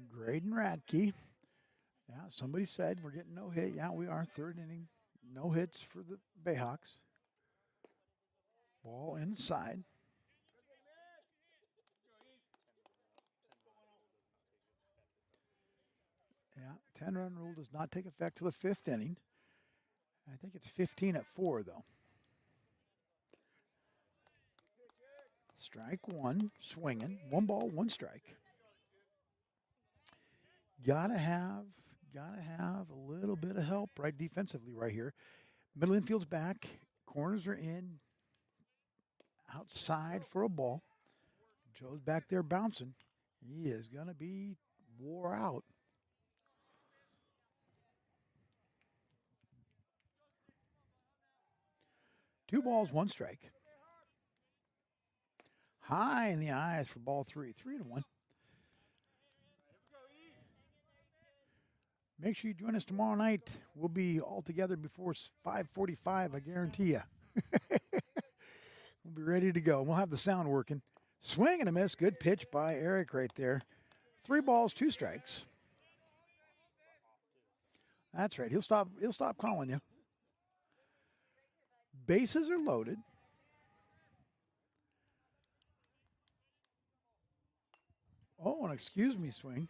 Graydon Radke. Radke. Yeah, somebody said we're getting no hit. Yeah, we are. 3rd inning. No hits for the Bayhawks. Ball inside. Yeah, 10-run rule does not take effect till the 5th inning. I think it's 15 at 4, though. Strike 1, swinging. 1 ball, 1 strike. Gotta have a little bit of help right defensively right here. Middle infield's back. Corners are in. Outside for a ball. Joe's back there bouncing. He is going to be wore out. Two balls, 1 strike. High in the eyes for ball 3. 3-1. Make sure you join us tomorrow night. We'll be all together before 5:45, I guarantee you. We'll be ready to go. We'll have the sound working. Swing and a miss. Good pitch by Eric right there. 3 balls, 2 strikes. That's right. He'll stop calling you. Bases are loaded. Oh, and excuse me, swing.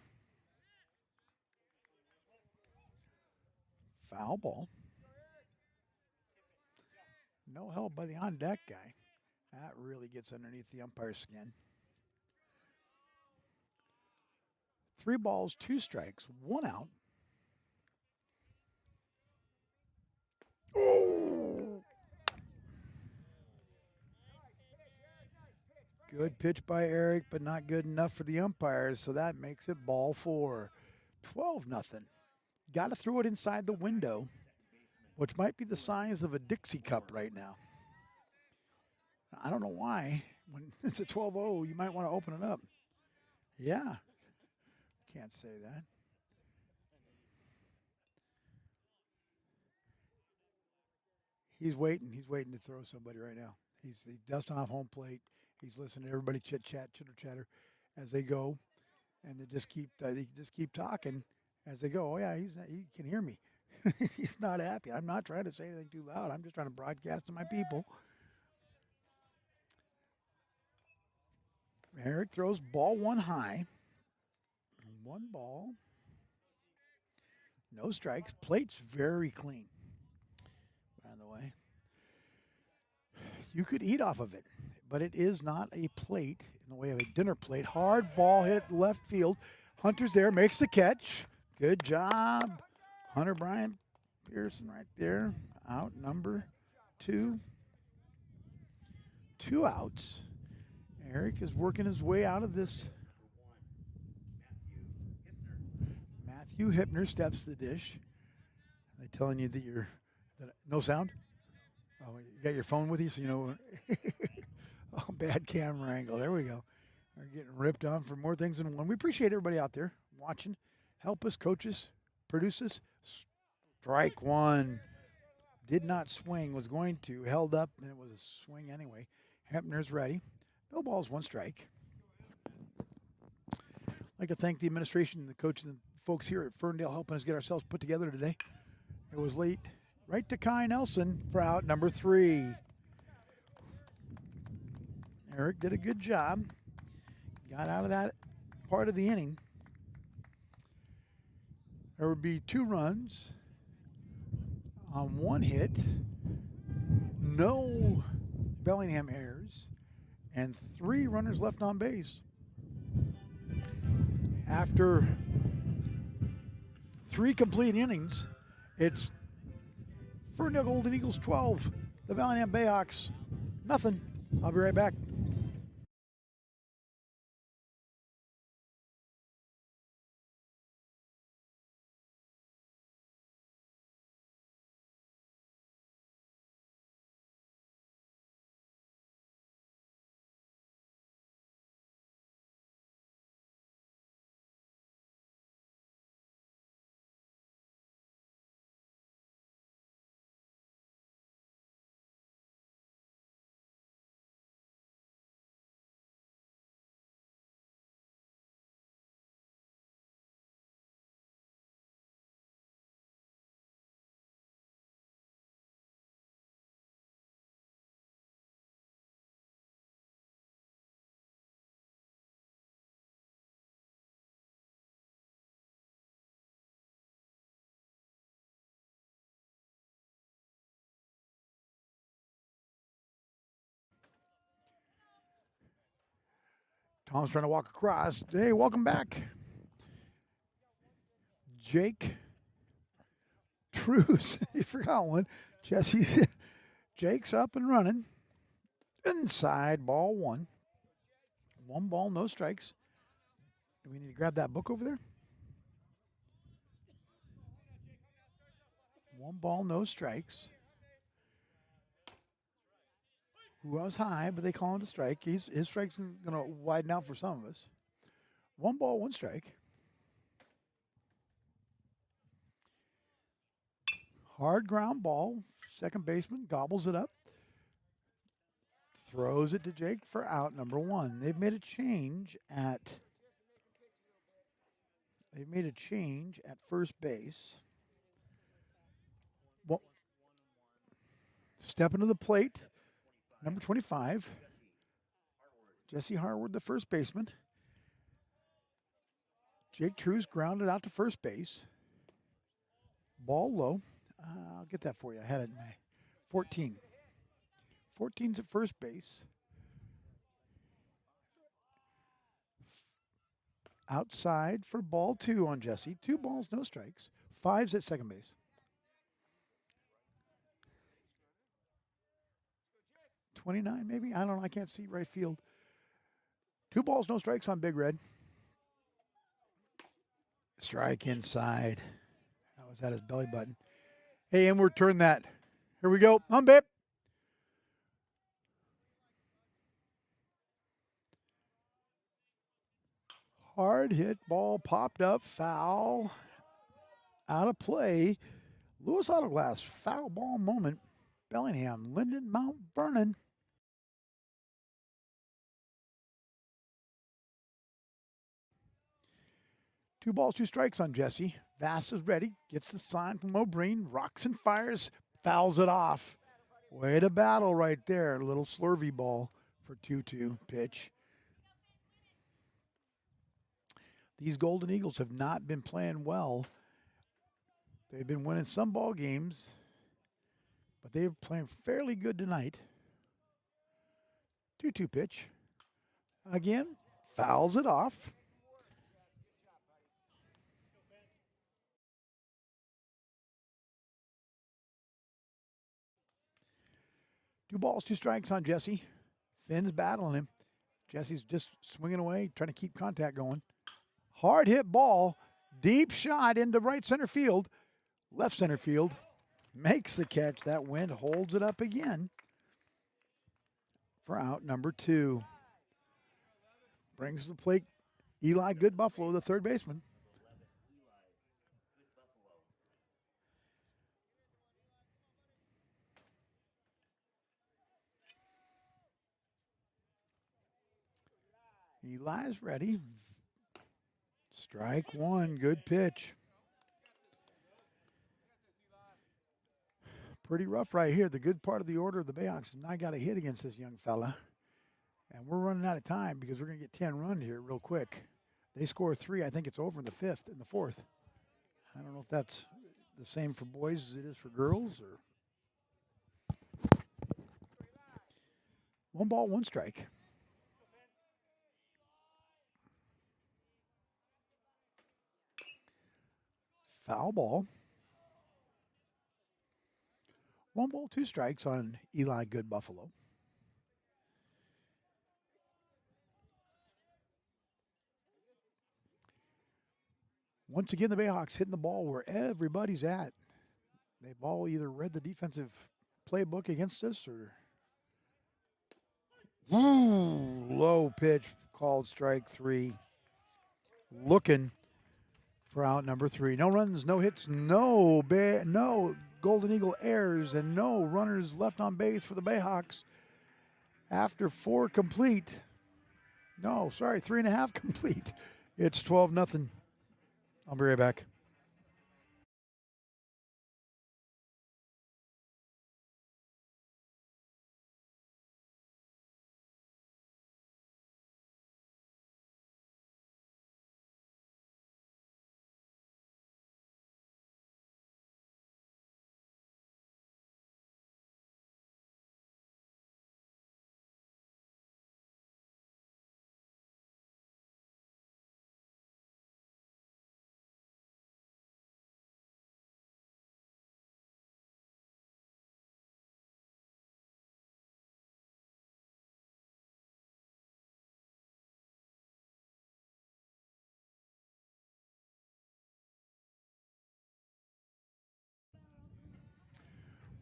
Foul ball. No help by the on-deck guy. That really gets underneath the umpire's skin. 3 balls, 2 strikes, 1 out. Oh! Good pitch by Eric, but not good enough for the umpires, so that makes it ball 4. 12-0. Got to throw it inside the window, which might be the size of a Dixie cup right now. I don't know why. When it's a 12-0, you might want to open it up. Yeah. Can't say that. He's waiting. He's waiting to throw somebody right now. He's dusting off home plate. He's listening to everybody chit-chat, chitter-chatter as they go. And they just keep talking as they go. Oh, yeah, he can hear me. He's not happy. I'm not trying to say anything too loud. I'm just trying to broadcast to my people. Eric throws ball 1 high. 1 ball. No strikes. Plate's very clean, by the way. You could eat off of it, but it is not a plate in the way of a dinner plate. Hard ball hit left field. Hunter's there, makes the catch. Good job. Hunter Bryant Pearson right there. Out number 2. 2 outs. Eric is working his way out of this. Matthew Hipner steps the dish. Are they telling you that no sound? Oh, you got your phone with you, so you know. Oh, bad camera angle. There we go. We're getting ripped on for more things than one. We appreciate everybody out there watching. Help us, coach us, produce us. Strike 1. Did not swing, was going to. Held up, and it was a swing anyway. Hepner's ready. No balls, 1 strike. I'd like to thank the administration, the coaches, and folks here at Ferndale helping us get ourselves put together today. It was late. Right to Kai Nelson for out number 3. Eric did a good job. Got out of that part of the inning. There would be 2 runs on 1 hit. No Bellingham errors. And 3 runners left on base. After 3 complete innings, it's Ferndale Golden Eagles 12, the Bellingham Bayhawks nothing. I'll be right back. Tom's trying to walk across. Hey, welcome back. Jake Truce. You forgot one. Jesse. Jake's up and running. Inside, ball 1. 1 ball, no strikes. Do we need to grab that book over there? 1 ball, no strikes. Was high, but they call it a strike. His strike's going to widen out for some of us. 1 ball, 1 strike. Hard ground ball. Second baseman gobbles it up. Throws it to Jake for out number 1. They've made a change at first base. Well, step into the plate. Number 25, Jesse Harward, the first baseman. Jake Truce grounded out to first base. Ball low. I'll get that for you. I had it in my 14. 14's at first base. Outside for ball 2 on Jesse. 2 balls, no strikes. 5's at second base. 29 maybe? I don't know. I can't see right field. 2 balls, no strikes on Big Red. Strike inside. That was at his belly button. Hey, and we're turning that. Here we go. Babe. Hard hit ball popped up. Foul. Out of play. Lewis Autoglass. Foul ball moment. Bellingham. Linden Mount Vernon. Two balls, 2 strikes on Jesse. Vass is ready. Gets the sign from O'Brien. Rocks and fires. Fouls it off. Way to battle right there. A little slurvy ball for 2-2 pitch. These Golden Eagles have not been playing well. They've been winning some ball games, but they're playing fairly good tonight. 2-2 pitch. Again, fouls it off. Two balls, two strikes on Jesse. Finn's battling him. Jesse's just swinging away, trying to keep contact going. Hard hit ball, deep shot into right center field. Left center field makes the catch. That wind holds it up again for out number 2. Brings to the plate Eli Good Buffalo, the third baseman. Eli's ready. Strike one, good pitch. Pretty rough right here. The good part of the order of the Bayhawks have not got a hit against this young fella. And we're running out of time because we're going to get 10 runs here real quick. They score 3. I think it's over in the 5th, in the 4th. I don't know if that's the same for boys as it is for girls. Or 1 ball, 1 strike. Foul ball. 1 ball, 2 strikes on Eli Good Buffalo. Once again, the Bayhawks hitting the ball where everybody's at. They've all either read the defensive playbook against us or low pitch called strike 3. Looking for out number 3. No runs, no hits, no Golden Eagle errors, and no runners left on base for the Bayhawks. After 4 complete. No, sorry, 3.5 complete. It's 12-0. I'll be right back.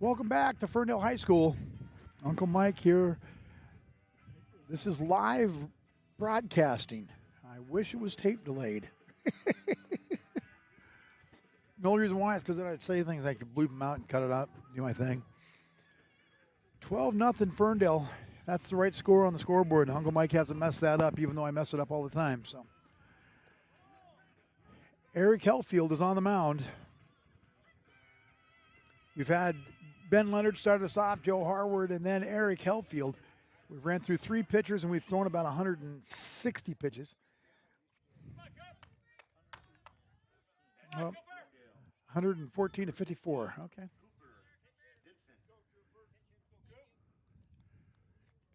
Welcome back to Ferndale High School. Uncle Mike here. This is live broadcasting. I wish it was tape delayed. The only reason why is because then I'd say things I could bleep them out and cut it up, do my thing. 12-0 Ferndale. That's the right score on the scoreboard. Uncle Mike hasn't messed that up, even though I mess it up all the time. So, Eric Hellfield is on the mound. We've had Ben Leonard start us off, Joe Harward, and then Eric Hellfield. We've ran through 3 pitchers, and we've thrown about 160 pitches. Well, 114 to 54. Okay.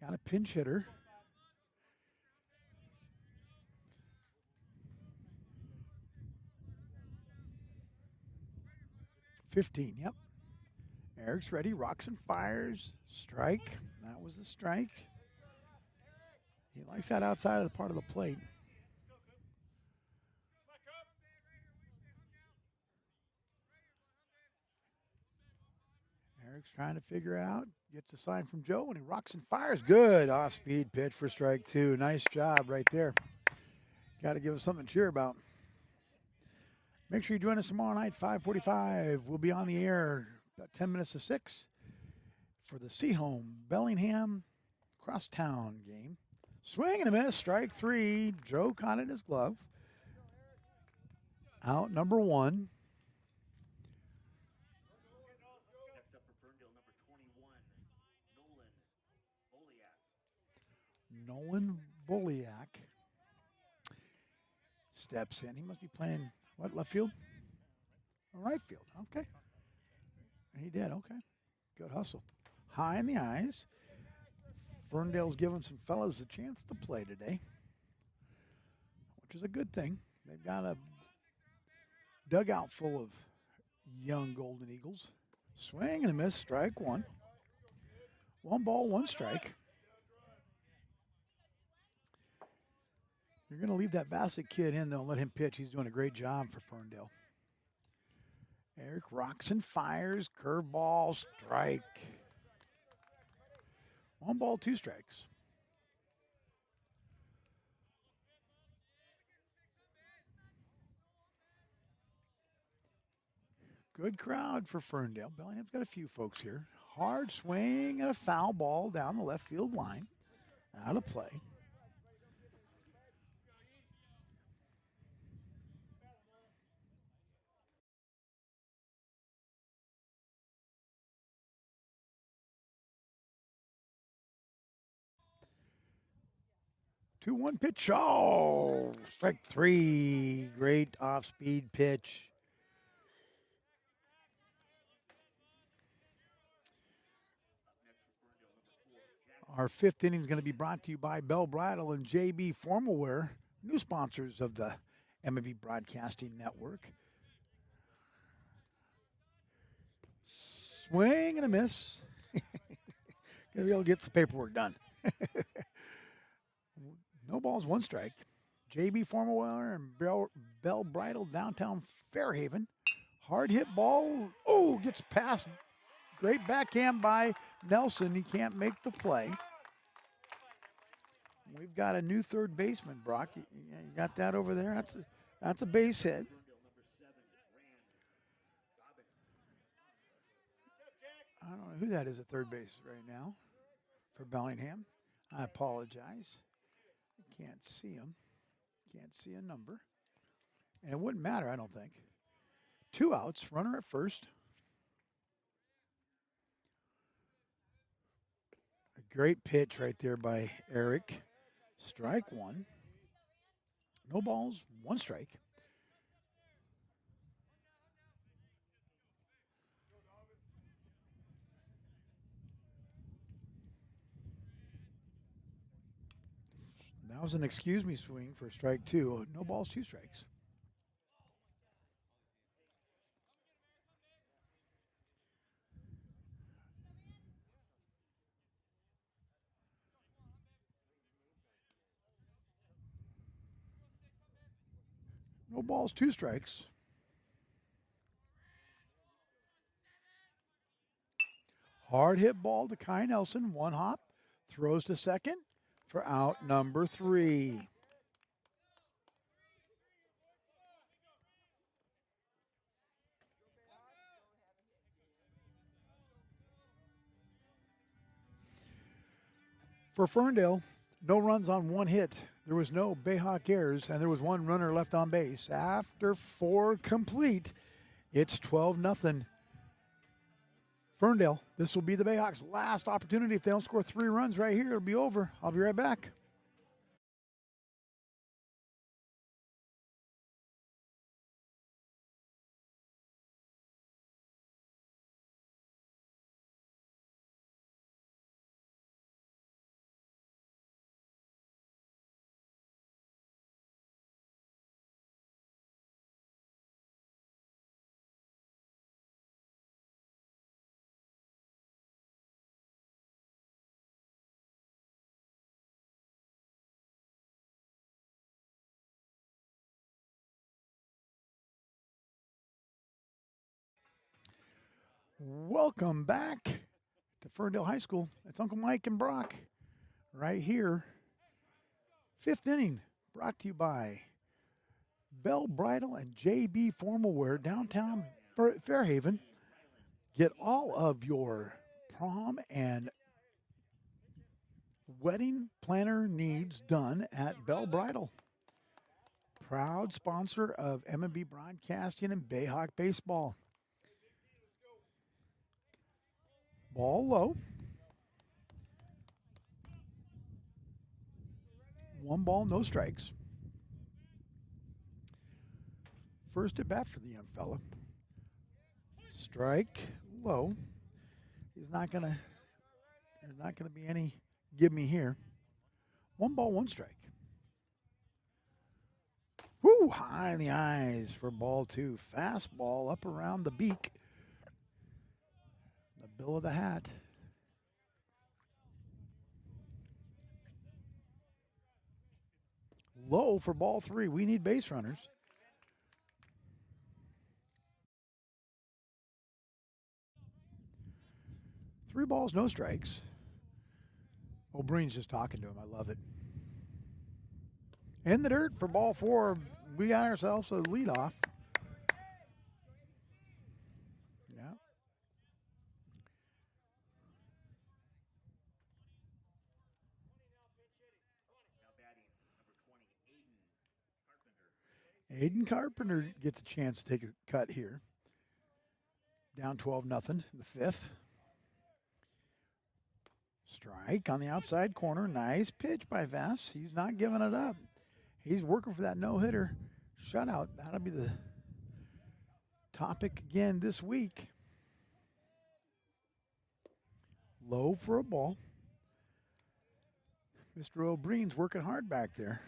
Got a pinch hitter. $15, yep. Eric's ready, rocks and fires. Strike. That was the strike. He likes that outside of the part of the plate. Eric's trying to figure it out. Gets a sign from Joe, and he rocks and fires. Good off-speed pitch for strike 2. Nice job right there. Got to give us something to cheer about. Make sure you join us tomorrow night, 5:45. We'll be on the air about 10 minutes to 6 for the Seaholm Bellingham crosstown game. Swing and a miss, strike 3. Joe caught it in his glove. Out number 1. Next up for Ferndale, number 21, Nolan Voliak steps in. He must be playing, what, left field? Or right field, okay. He did, okay. Good hustle. High in the eyes. Ferndale's giving some fellas a chance to play today, which is a good thing. They've got a dugout full of young Golden Eagles. Swing and a miss, strike one. 1 ball, 1 strike. You're going to leave that Bassett kid in, though, and let him pitch. He's doing a great job for Ferndale. Eric rocks and fires. Curveball, strike. 1 ball, 2 strikes. Good crowd for Ferndale. Bellingham's got a few folks here. Hard swing and a foul ball down the left field line. Out of play. Two-one pitch. Oh, strike 3. Great off-speed pitch. Our 5th inning is going to be brought to you by Bell Bridal and JB Formal Wear, new sponsors of the MLB Broadcasting Network. Swing and a miss. Gonna be able to get the paperwork done. No balls, 1 strike. JB Formal Wear and Bell Bridal, downtown Fairhaven. Hard hit ball. Oh, gets past. Great backhand by Nelson. He can't make the play. We've got a new third baseman, Brock. You got that over there? That's a base hit. I don't know who that is at third base right now for Bellingham. I apologize. Can't see him. Can't see a number. And it wouldn't matter, I don't think. 2 outs, runner at first. A great pitch right there by Eric. Strike 1. No balls, 1 strike. That was an excuse me swing for strike 2. No balls, 2 strikes. No balls, 2 strikes. Hard hit ball to Kai Nelson. 1 hop. Throws to second for out number 3. For Ferndale, no runs on 1 hit. There was no Bayhawk errors, and there was 1 runner left on base. After 4 complete, it's 12-0. Ferndale, this will be the Bayhawks' last opportunity. If they don't score 3 runs right here, it'll be over. I'll be right back. Welcome back to Ferndale High School. It's Uncle Mike and Brock right here. 5th inning, brought to you by Bell Bridal and JB Formal Wear, downtown Fairhaven. Get all of your prom and wedding planner needs done at Bell Bridal. Proud sponsor of MLB Broadcasting and Bayhawk Baseball. Ball low. 1 ball, no strikes. First at bat for the young fella. Strike low. There's not gonna be any give me here. 1-1 strike. Woo, high in the eyes for ball 2. Fastball up around the beak. The bill of the hat. Low for ball 3. We need base runners. Three balls, no strikes. O'Brien's just talking to him. I love it. In the dirt for ball 4. We got ourselves a leadoff. Yeah. Aiden Carpenter gets a chance to take a cut here. Down 12-0 in the 5th. Strike on the outside corner. Nice pitch by Vass. He's not giving it up. He's working for that no-hitter shutout. That'll be the topic again this week. Low for a ball. Mr. O'Brien's working hard back there.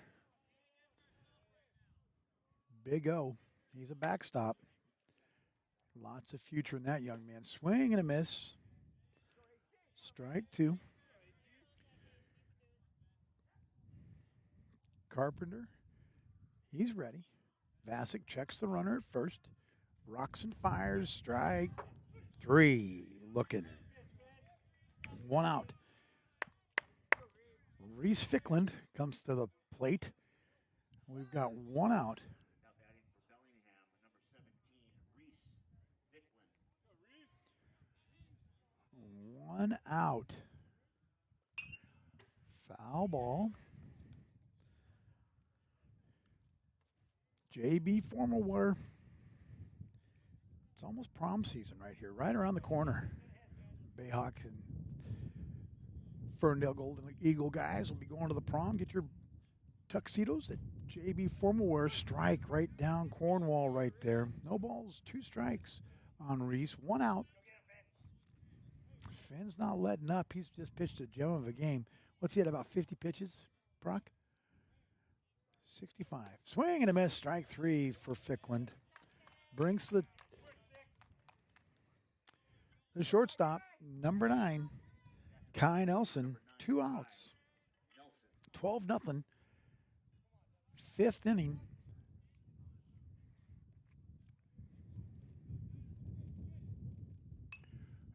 Big O. He's a backstop. Lots of future in that young man. Swing and a miss. Strike 2. Carpenter. He's ready. Vassick checks the runner at first. Rocks and fires. Strike 3. Looking. 1 out. Reese Ficklin comes to the plate. We've got 1 out. 1 out. Foul ball. JB Formalwater. It's almost prom season right here, right around the corner. Bayhawks and Ferndale Golden Eagle guys will be going to the prom. Get your tuxedos at JB Formalwater. Strike right down Cornwall right there. No balls, 2 strikes on Reese. 1 out. Finn's not letting up. He's just pitched a gem of a game. What's he at, about 50 pitches, Brock? 65. Swing and a miss. Strike 3 for Ficklin. Brings the shortstop, number 9, Kai Nelson, 2 outs. 12-0. 5th inning.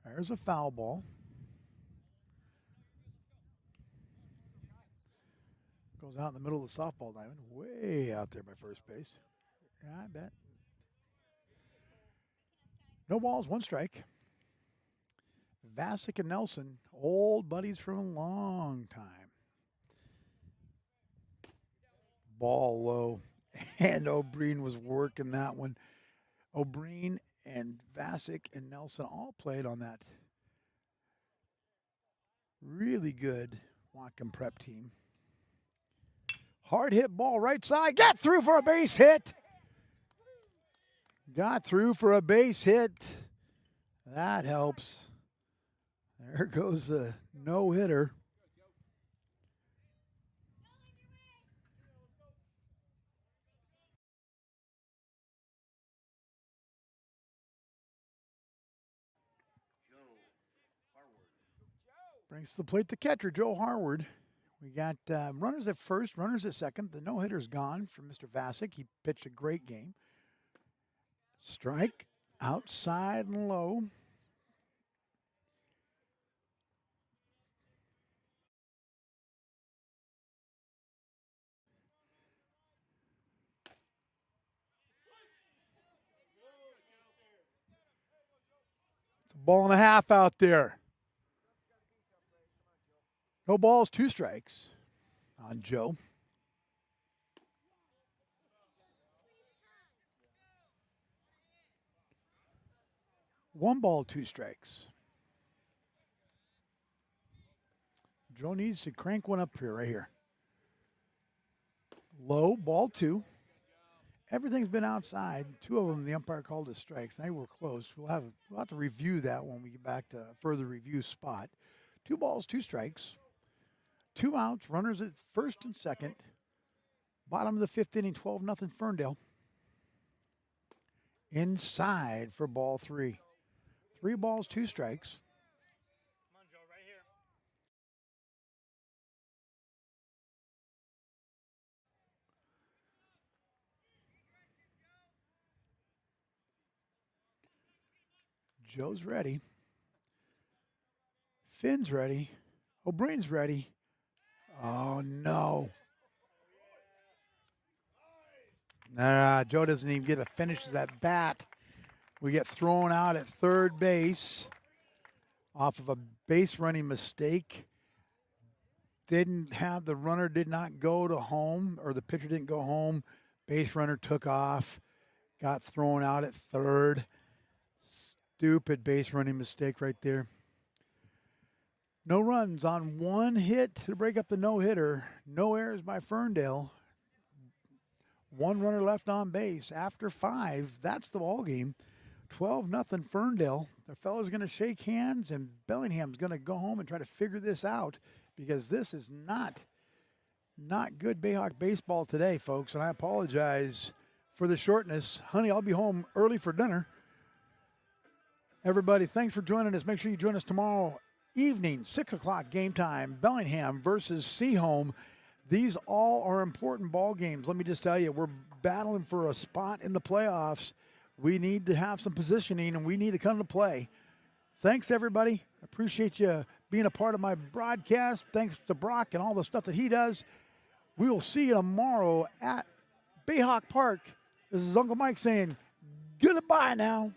There's a foul ball. Goes out in the middle of the softball diamond. Way out there by first base. Yeah, I bet. No balls, 1 strike. Vassick and Nelson, old buddies from a long time. Ball low. And O'Brien was working that one. O'Brien and Vassick and Nelson all played on that really good Whatcom Prep team. Hard hit ball right side. Got through for a base hit. Got through for a base hit. That helps. There goes the no-hitter. Brings to the plate the catcher, Joe Harward. We got runners at first, runners at second. The no-hitter's gone for Mr. Vassick. He pitched a great game. Strike, outside and low. It's a ball and a half out there. No balls, 2 strikes on Joe. One ball, 2 strikes. Joe needs to crank one up here, right here. Low, ball 2. Everything's been outside. 2 of them, the umpire called as strikes. They were close. We'll have to review that when we get back to a further review spot. 2 balls, 2 strikes. 2 outs, runners at first and second. Bottom of the 5th inning, 12-0 Ferndale. Inside for ball 3. 3 balls, 2 strikes. Come on, Joe, right here. Joe's ready. Finn's ready. O'Brien's ready. Oh, no. Nah, Joe doesn't even get to finish that bat. We get thrown out at third base off of a base running mistake. The runner did not go to home, or the pitcher didn't go home. Base runner took off, got thrown out at third. Stupid base running mistake right there. No runs on 1 hit to break up the no-hitter. No errors by Ferndale. 1 runner left on base after 5. That's the ball game. 12-0 Ferndale. The fellow's going to shake hands, and Bellingham's going to go home and try to figure this out, because this is not good Bayhawk baseball today, folks. And I apologize for the shortness. Honey, I'll be home early for dinner. Everybody, thanks for joining us. Make sure you join us tomorrow evening, 6 o'clock game time. Bellingham versus Seaholm. These all are important ball games. Let me just tell you, we're battling for a spot in the playoffs. We need to have some positioning, and we need to come to play. Thanks, everybody. Appreciate you being a part of my broadcast. Thanks to Brock and all the stuff that he does. We will see you tomorrow at Bayhawk Park. This is Uncle Mike saying goodbye now.